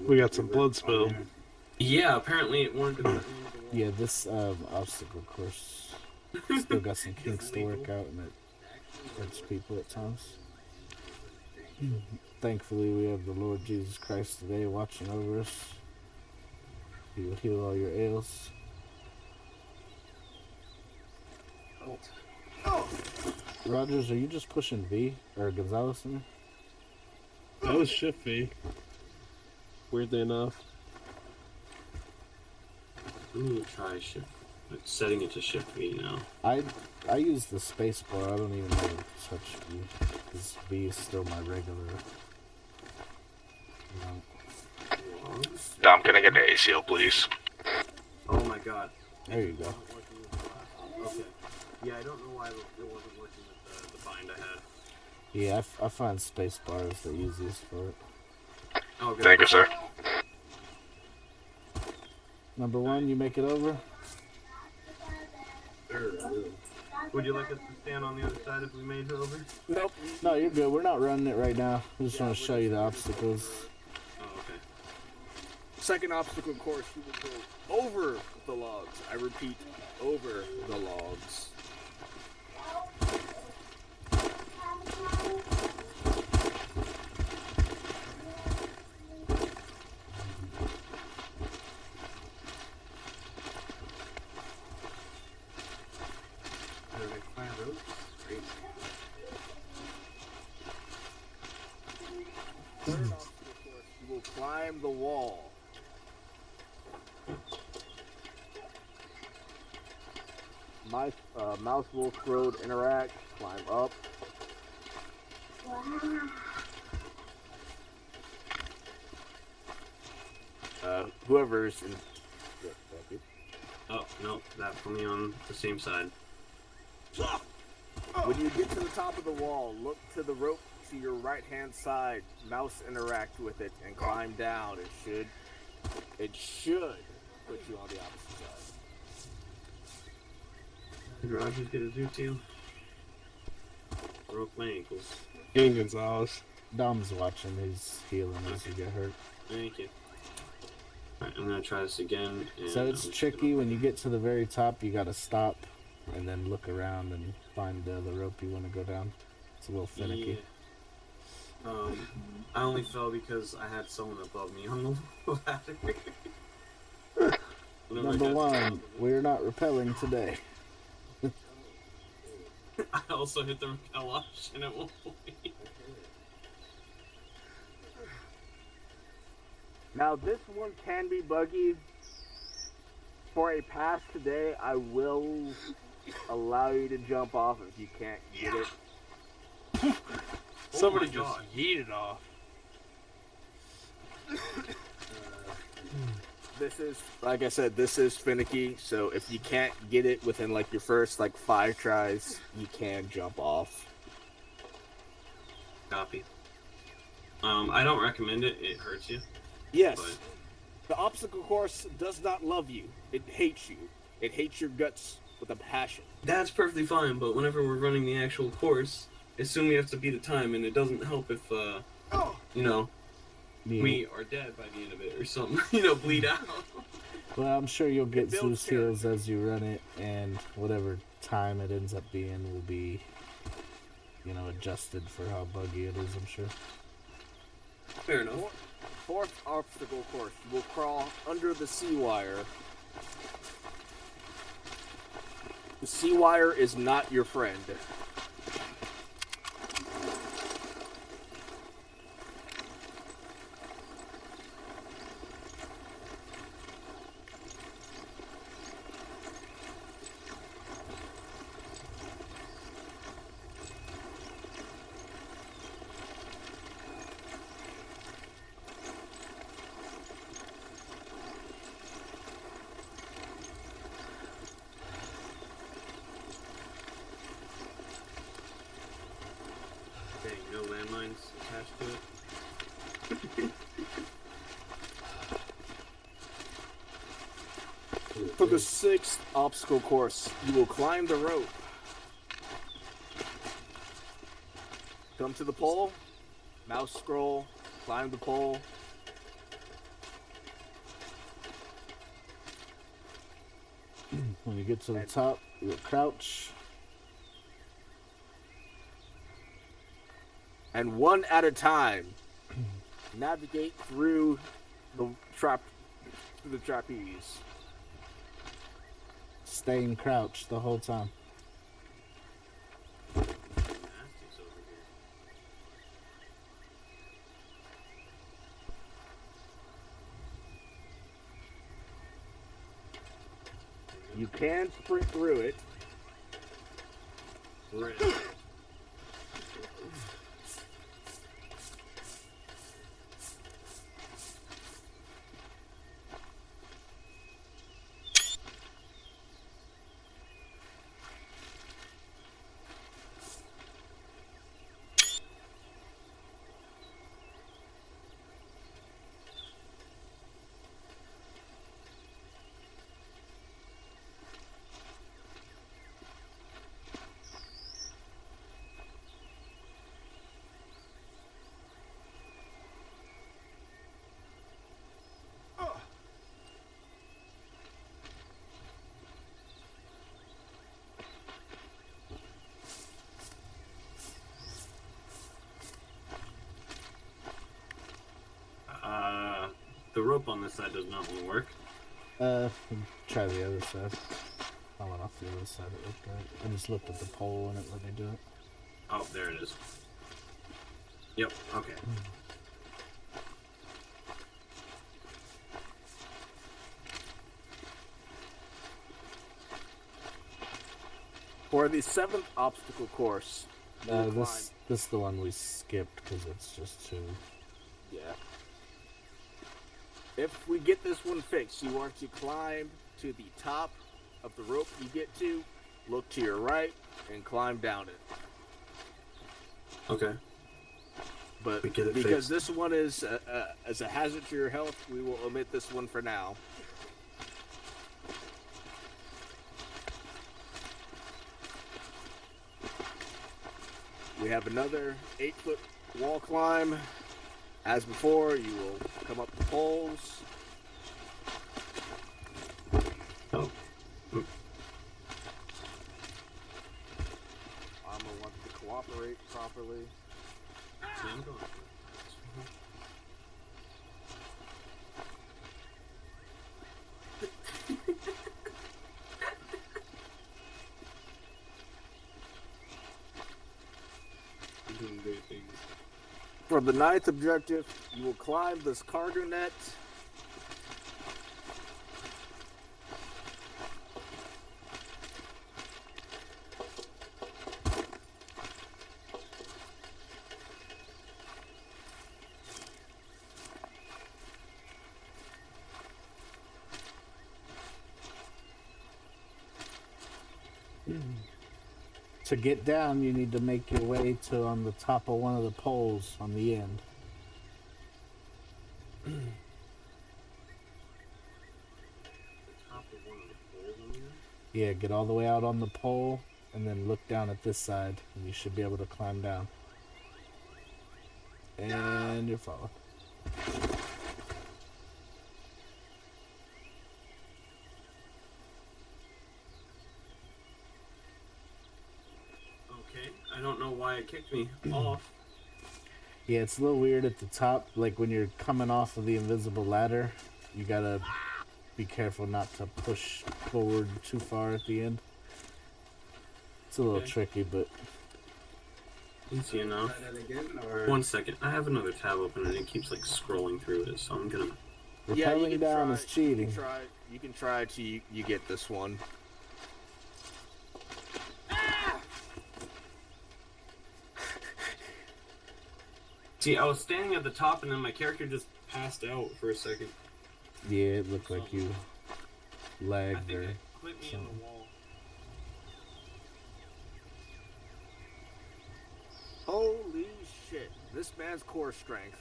We got some blood spill. Yeah, apparently it wanted to... Yeah, this obstacle course still got some kinks to work out, and it hurts people at times. Thankfully, we have the Lord Jesus Christ today watching over us. He will heal all your ails. Rogers, are you just pushing V or Gonzalez in there? That was shift V. Weirdly enough. Let me try shift... Like, setting it to shift V now. I use the space bar. I don't even know how to touch V, because V is still my regular. Dom, can I get the ACL, please? Oh my god. There you go. Okay. Yeah, I don't know why it wasn't working with the bind I had. Yeah, I find space bar is the easiest for it. Oh, good. Thank you, sir. Number 1, you make it over? Would you like us to stand on the other side if we made it over? Nope. No, you're good. We're not running it right now. We just want to show you the obstacles. Oh, okay. Second obstacle course, you will go over the logs. I repeat, over the logs. Third obstacle course, you will climb the wall. Mouse will scroll, interact, climb up. Whoever's in. Oh, no, that put me on the same side. When you get to the top of the wall, look to the rope to your right-hand side, mouse interact with it, and climb down. It should put you on the opposite side. Did Rogers get a zoo too? Broke my ankles. King Gonzalez. Dom's watching. He's healing as you get hurt. Thank you. Alright, I'm gonna try this again. And So it's tricky when you get to the very top. You gotta stop and then look around and find the rope you want to go down. It's a little finicky. Yeah. I only fell because I had someone above me on the ladder. Number one, we're not rappelling today. I also hit the rappel option at one point. Now this one can be buggy. For a pass today, I will allow you to jump off if you can't get it. Somebody my just God. yeeted off. This is, like I said, this is finicky. So if you can't get it within like your first 5 tries, you can jump off. Copy. I don't recommend it. It hurts you. Yes. But The obstacle course does not love you. It hates you. It hates your guts with a passion. that's perfectly fine. But whenever we're running the actual course, assume we have to beat a time, and it doesn't help if we are dead by the end of it or something. Bleed out. Well, I'm sure you'll get It builds Zeus heals as you run it, and whatever time it ends up being will be, adjusted for how buggy it is, I'm sure. Fair enough. Fourth obstacle course. You will crawl under the sea wire. The sea wire is not your friend. Dang, no landmines attached to it. For the sixth obstacle course, you will climb the rope. Come to the pole, mouse scroll, climb the pole. When you get to the top, you'll crouch. And one at a time, navigate through the trapeze. Staying crouched the whole time. Gymnastics over here. You can sprint through it. Right. The rope on this side does not want to work. Try the other side. I went off the other side, it looked right. I just looked at the pole and it let me do it. Oh, there it is. Yep, okay. For the seventh obstacle course, you will This is the one we skipped because it's just too... Yeah. If we get this one fixed, you are to climb to the top of the rope you get to, look to your right, and climb down it. Okay. but We get it because fixed. this one is as a hazard to your health, we will omit this one for now. We have another 8-foot wall climb. As before, you will come up the poles. Oh. Arma wants to cooperate properly. See, I'm going for it. You're doing great things. For the 9th objective, you will climb this cargo net. To get down, you need to make your way to on the top of one of the poles on the end. The top of one of the poles on here? Yeah, get all the way out on the pole, and then look down at this side, and you should be able to climb down. And you're followed. Okay, I don't know why it kicked me off. Yeah, it's a little weird at the top. Like when you're coming off of the invisible ladder, you gotta be careful not to push forward too far at the end. It's a little Okay. tricky, but Easy enough. Try that again, or 1 second. I have another tab open and it keeps like scrolling through it, so I'm gonna. rappelling down is cheating. You can try till you get this one. See, I was standing at the top and then my character just passed out for a second. Yeah, it looked like you I lagged think or it clipped me in something. the wall. Holy shit! This man's core strength.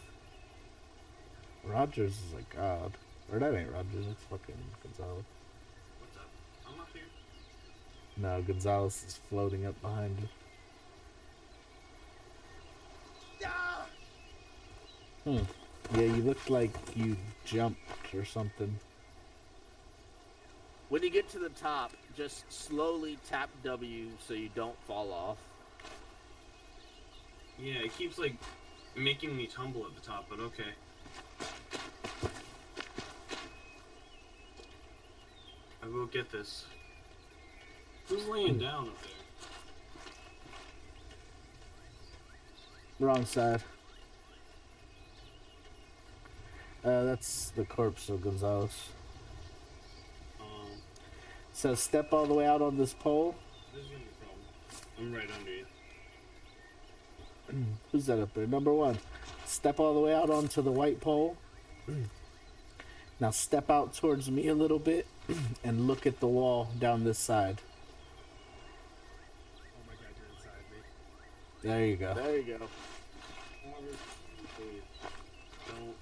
Rogers is like God. Or that ain't Rogers, it's fucking Gonzalez. What's up? I'm up here. No, Gonzalez is floating up behind you. Yeah, you looked like you jumped or something. When you get to the top, just slowly tap W so you don't fall off. Yeah, it keeps like making me tumble at the top, but okay. I will get this. Who's laying down up there? Wrong side. That's the corpse of Gonzalez. So step all the way out on this pole. This is gonna be a problem. I'm right under you. Who's that up there? Number 1. Step all the way out onto the white pole. Now step out towards me a little bit and look at the wall down this side. Oh my god, you're inside me. There you go. There you go. Please, don't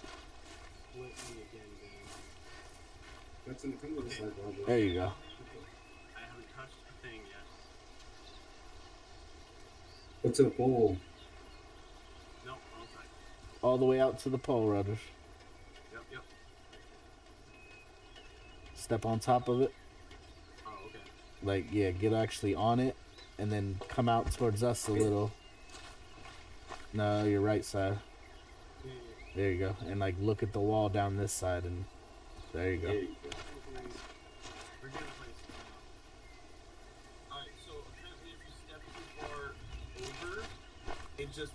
flip me again, Dan. That's in the come to the side, Roger. There you go. I haven't touched a thing yet. What's in the pole? No, wrong side. All the way out to the pole, Rudders. Yep. Step on top of it. Oh, okay. Like, yeah, get actually on it. And then come out towards us a little. No, your right side. Yeah. There you go. And like look at the wall down this side and there you go. There you go. We're getting places now. Alright, so apparently if you step too far over, it just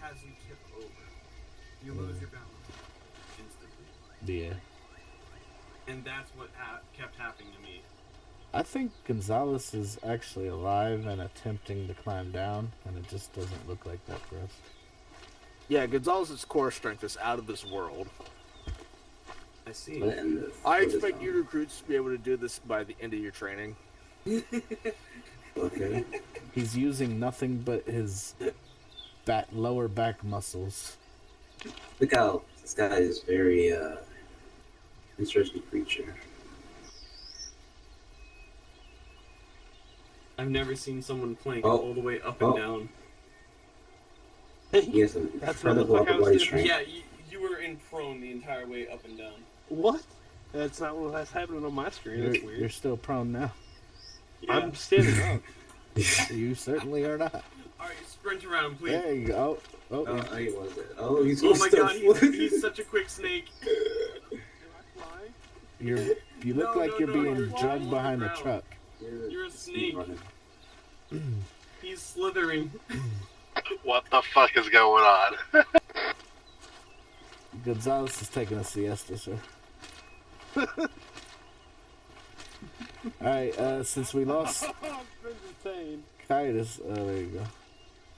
has you tip over. You lose your balance instantly. Yeah. And that's what kept happening to me. I think Gonzalez is actually alive and attempting to climb down, and it just doesn't look like that for us. Yeah, Gonzalez's core strength is out of this world. I see. I expect you recruits to be able to do this by the end of your training. Okay. He's using nothing but his lower back muscles. Look how this guy is very interesting creature. I've never seen someone plank Oh. all the way up Oh. and down. He has an That's what the incredible fuck I upper was body doing. strength. Yeah, you were in prone the entire way up and down. What? That's not what's happening on my screen. That's You're weird. still prone now. Yeah. I'm standing up. You certainly are not. Alright, sprint around, please. There you go. Oh, Oh, he was it. Oh, he's Oh my still god, he's such a quick snake. Am I flying? you look No, like no, you're no, being you're drugged on behind the a ground. truck. You're a snake. running. He's slithering. What the fuck is going on? Gonzalez is taking a siesta, sir. Alright, since we lost It's been insane. Kitus, there you go.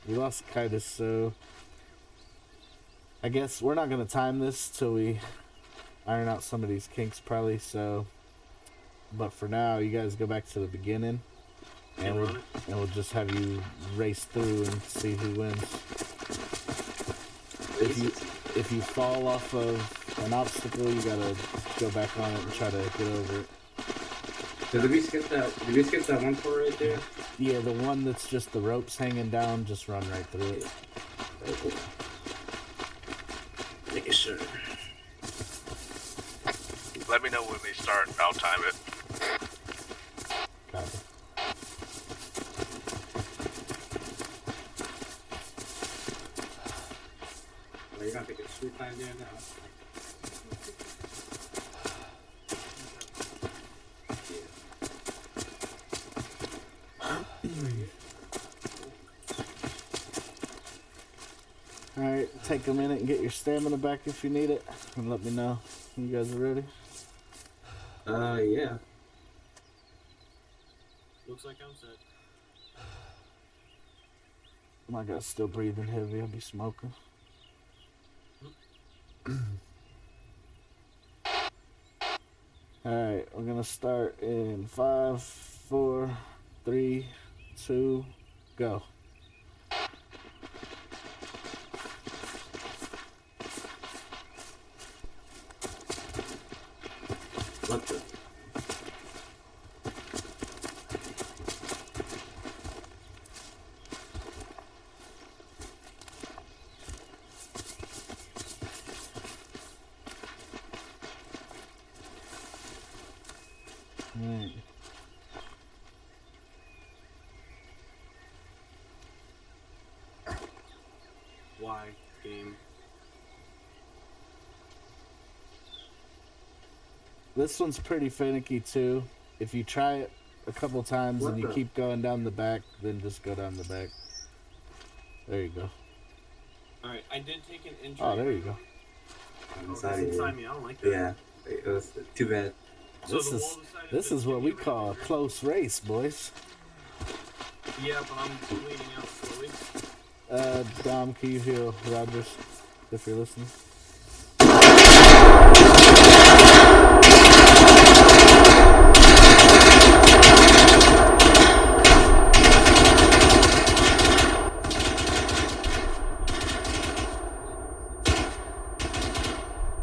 We lost Kitus, so I guess we're not gonna time this till we iron out some of these kinks, probably. So, but for now, you guys go back to the beginning, and we'll just have you race through and see who wins. If you fall off of an obstacle, you gotta go back on it and try to get over it. So did we skip that? Did we skip that one part right there? Yeah, the one that's just the ropes hanging down, just run right through it. Making sure. Let me know when we start. I'll time it. Got it. Well, you're gonna take a sweet time there now. Alright, take a minute and get your stamina back if you need it. And let me know when you guys are ready. Yeah. Looks like I'm set. My guy's still breathing heavy. I'll be smoking. Alright, we're gonna start in 5, 4, 3, 2, go. What the? Alright. Why, game? This one's pretty finicky too. If you try it a couple times and you keep going down the back, then just go down the back. There you go. Alright, I did take an injury. Oh, there you go. I'm Oh, sorry. that's inside me. I don't like that. Yeah. It was too bad. So This the is wall decided this to is what give we me a call a red close race, boys. card. Yeah, but I'm bleeding out slowly. Dom, can you heal Rogers if you're listening?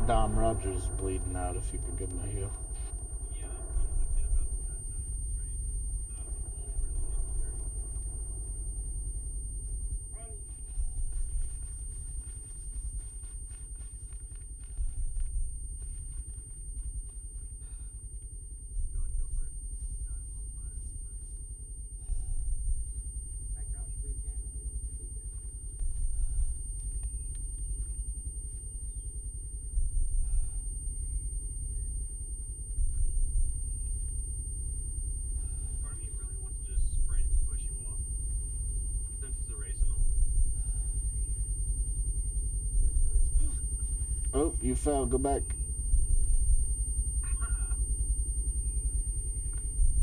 Dom Rogers is bleeding out. If you could give him a heal. Yeah, I did about that. The wall really did Go ahead and go for it. Part of me really wants to just sprint and push you off. Since it's a race and all. Oh, you fell. Go back.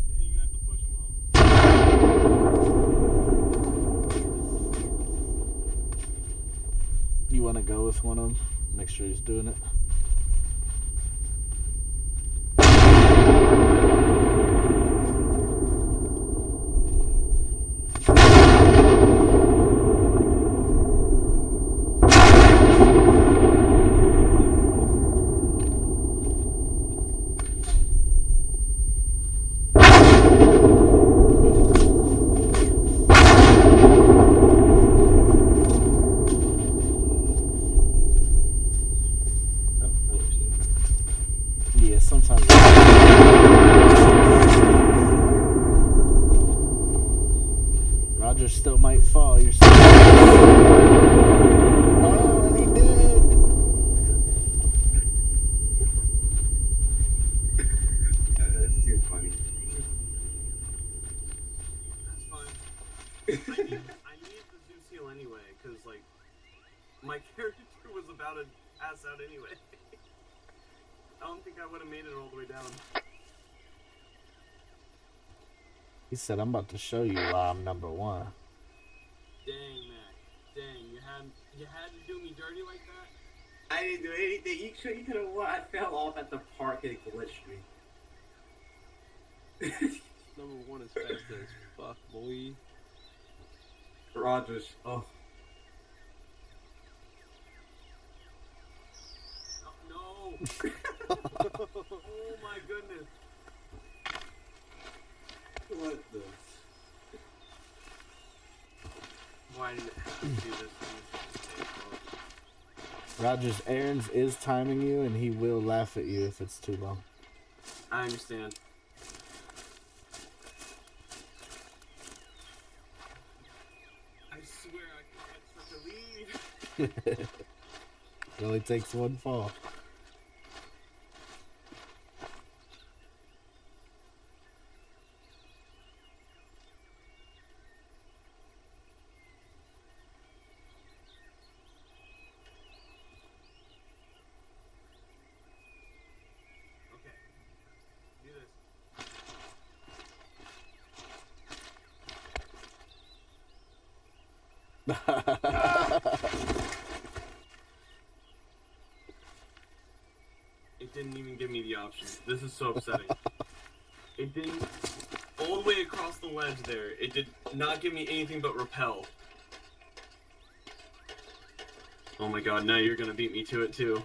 Didn't even have to push him off. You want to go with one of them? Make sure he's doing it. Roger still might fall. You're still... Oh, and he did. That's too funny. That's fine. I need the Zeus heal anyway, because, like, my character was about to pass out anyway. I don't think I would have made it all the way down. He said, I'm about to show you why I'm number one. Dang, Mac. Dang, you had to do me dirty like that? I didn't do anything. You could have won. I fell off at the park and it glitched me. Number 1 is fast as fuck, boy. Rogers. Oh. No! Oh my goodness. What the? Why did it have to do this? Rogers, Aaron's is timing you, and he will laugh at you if it's too long. I understand. I swear I can get such a lead. It only takes one fall. Okay. Do this. It didn't even give me the option. This is so upsetting. It didn't... All the way across the ledge there, it did not give me anything but repel. Oh my god, now you're gonna beat me to it too.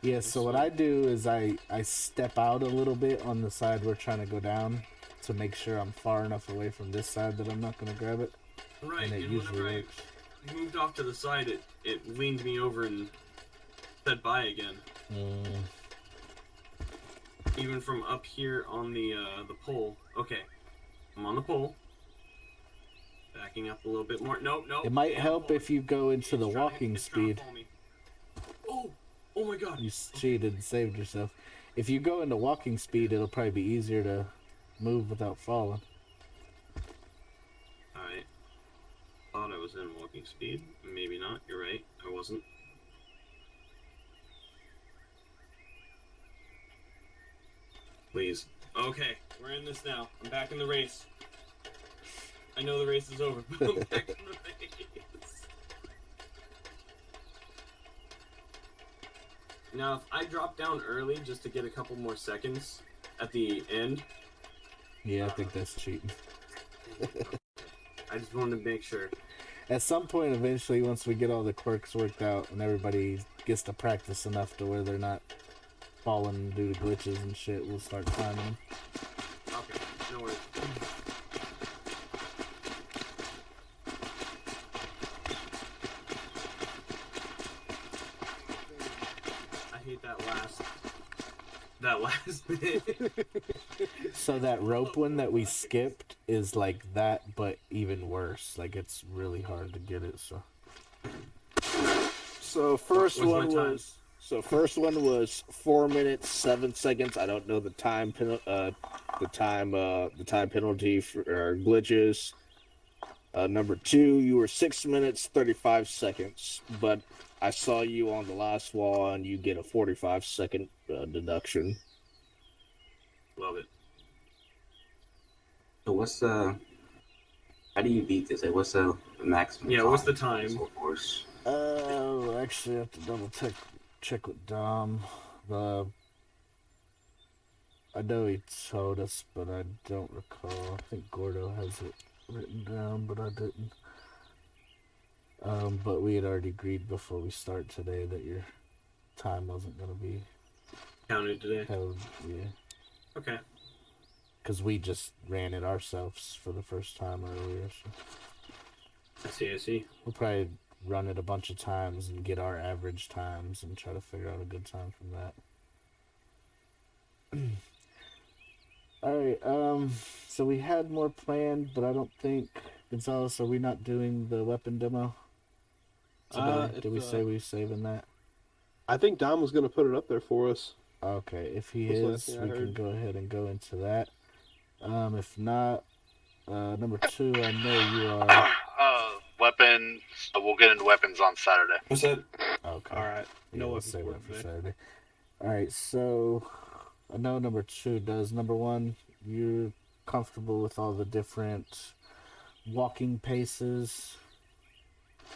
Yeah, so what I do is I step out a little bit on the side we're trying to go down to make sure I'm far enough away from this side that I'm not going to grab it. Right, And it and usually whenever works. I moved off to the side, it leaned me over and said bye again. Even from up here on the pole. Okay, I'm on the pole. Backing up a little bit more. Nope. It might help if you go into the walking it's trying to speed. follow me. Oh my god. You cheated and saved yourself. If you go into walking speed, it'll probably be easier to move without falling. Alright. Thought I was in walking speed. Maybe not. You're right. I wasn't. Please. Okay, we're in this now. I'm back in the race. I know the race is over, but I'm back in the race. Now, if I drop down early just to get a couple more seconds at the end... Yeah, I think that's cheating. I just wanted to make sure. At some point, eventually, once we get all the quirks worked out and everybody gets to practice enough to where they're not falling due to glitches and shit, we'll start climbing them. Okay, no worries. I hate that last bit. So that rope one that we skipped is like that, but even worse. Like, it's really hard to get it, so... So first What's my one time? was 4 minutes 7 seconds. I don't know the time the time penalty for glitches. Number 2, you were 6 minutes 35 seconds, but I saw you on the last wall and you get a 45-second deduction. Love it. So what's the? How do you beat this? Like, what's the maximum? Yeah, what's the time? time? Of course. Actually, I have to double check with Dom. I know he told us, but I don't recall. I think Gordo has it written down, but I didn't. But we had already agreed before we start today that your time wasn't going to be Counted today. held. Yeah. Okay. Because we just ran it ourselves for the first time earlier. So I see. we'll probably run it a bunch of times and get our average times and try to figure out a good time from that. All right. So we had more planned, but I don't think Gonzalez. Are we not doing the weapon demo today? Did we say we saving that? I think Dom was gonna put it up there for us. Okay. If he That's the last is, thing I we can heard. go ahead and go into that. If not, number 2, I know you are. Weapons. We'll get into weapons on Saturday. What's that? Okay. All right. Yeah, No we'll weapons save for that for today. Saturday. All right. So I know number 2 does. Number 1, you're comfortable with all the different walking paces,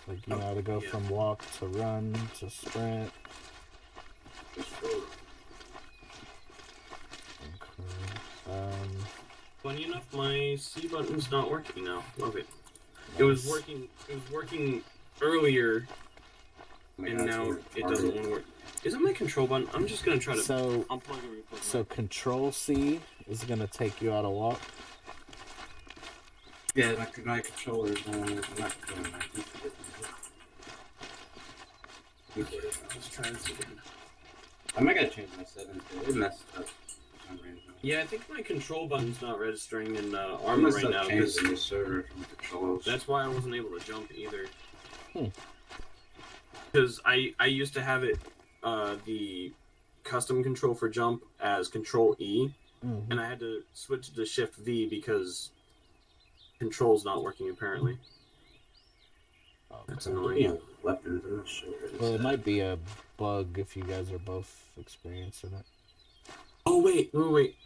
like you know how to go from walk to run to sprint. Okay. Funny enough, my C button's not working now. Love it. It was working. It was working earlier, and now it doesn't want to work. Is it my control button? I'm just gonna try to unplug and replug. So Control C is gonna take you out of walk. Yeah, my controller is not doing that. Let's try this again. I might gotta change my settings. It messed up. Yeah, I think my control button's not registering in Arma right now. The server from controls. That's why I wasn't able to jump either. Because I used to have it the custom control for jump as Control E, and I had to switch to Shift V because control's not working apparently. That's annoying. Yeah, weapons. I'm not sure. Well, it might be a bug if you guys are both experiencing it. Oh wait.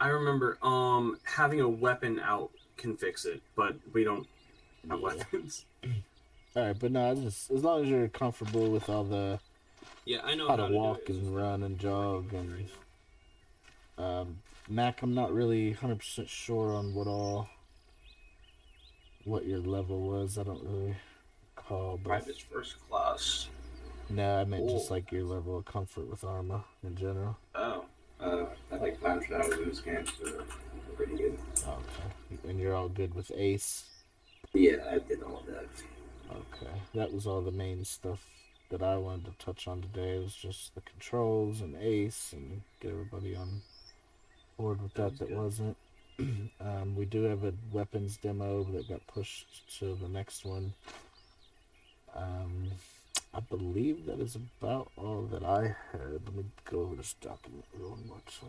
I remember. Having a weapon out can fix it, but we don't have weapons. All right, but no, just as long as you're comfortable with all the I know how to walk and run and jog and Mac, I'm not really 100% sure on what your level was. I don't really recall. But Private's first class. no, I meant just like your level of comfort with Arma in general. Oh. I like time travel in this game, so pretty good. Okay. And you're all good with Ace? Yeah, I did all that. Okay. That was all the main stuff that I wanted to touch on today. It was just the controls and Ace and get everybody on board with that wasn't. We do have a weapons demo that got pushed to the next one. I believe that is about all that I had. Let me go over this document real much.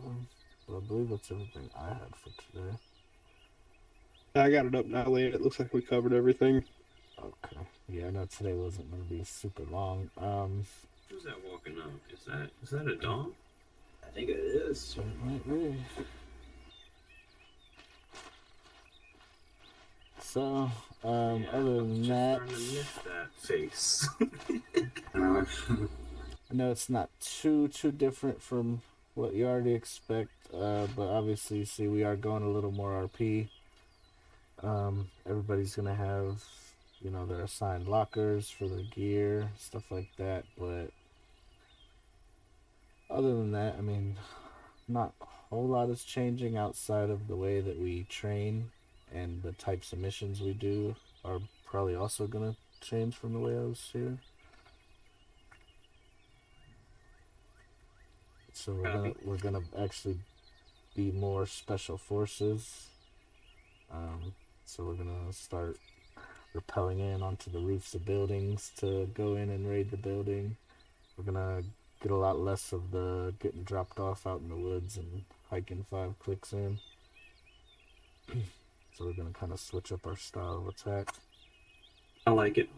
But I believe that's everything I had for today. I got it up now, Lane. It looks like we covered everything. Okay. Yeah, I know today wasn't going to be super long. Who's that walking up? Is that a Dom? I think it is. It might be. So, other than that, Starting to miss that face. I know it's not too different from what you already expect, but obviously, you see, we are going a little more RP. Everybody's gonna have, their assigned lockers for their gear, stuff like that. But other than that, I mean, not a whole lot is changing outside of the way that we train, and the types of missions we do are probably also gonna change from the way I was here. So we're gonna actually be more special forces. So we're gonna start rappelling in onto the roofs of buildings to go in and raid the building. We're gonna get a lot less of the getting dropped off out in the woods and hiking 5 clicks in. So we're gonna kind of switch up our style of attack. I like it.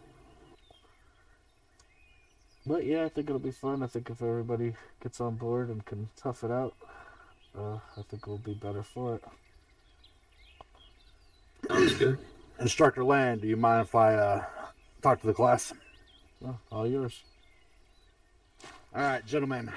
But yeah, I think it'll be fun. I think if everybody gets on board and can tough it out, I think we'll be better for it. Sounds good. Instructor Land, do you mind if I talk to the class? Well, all yours. All right, gentlemen.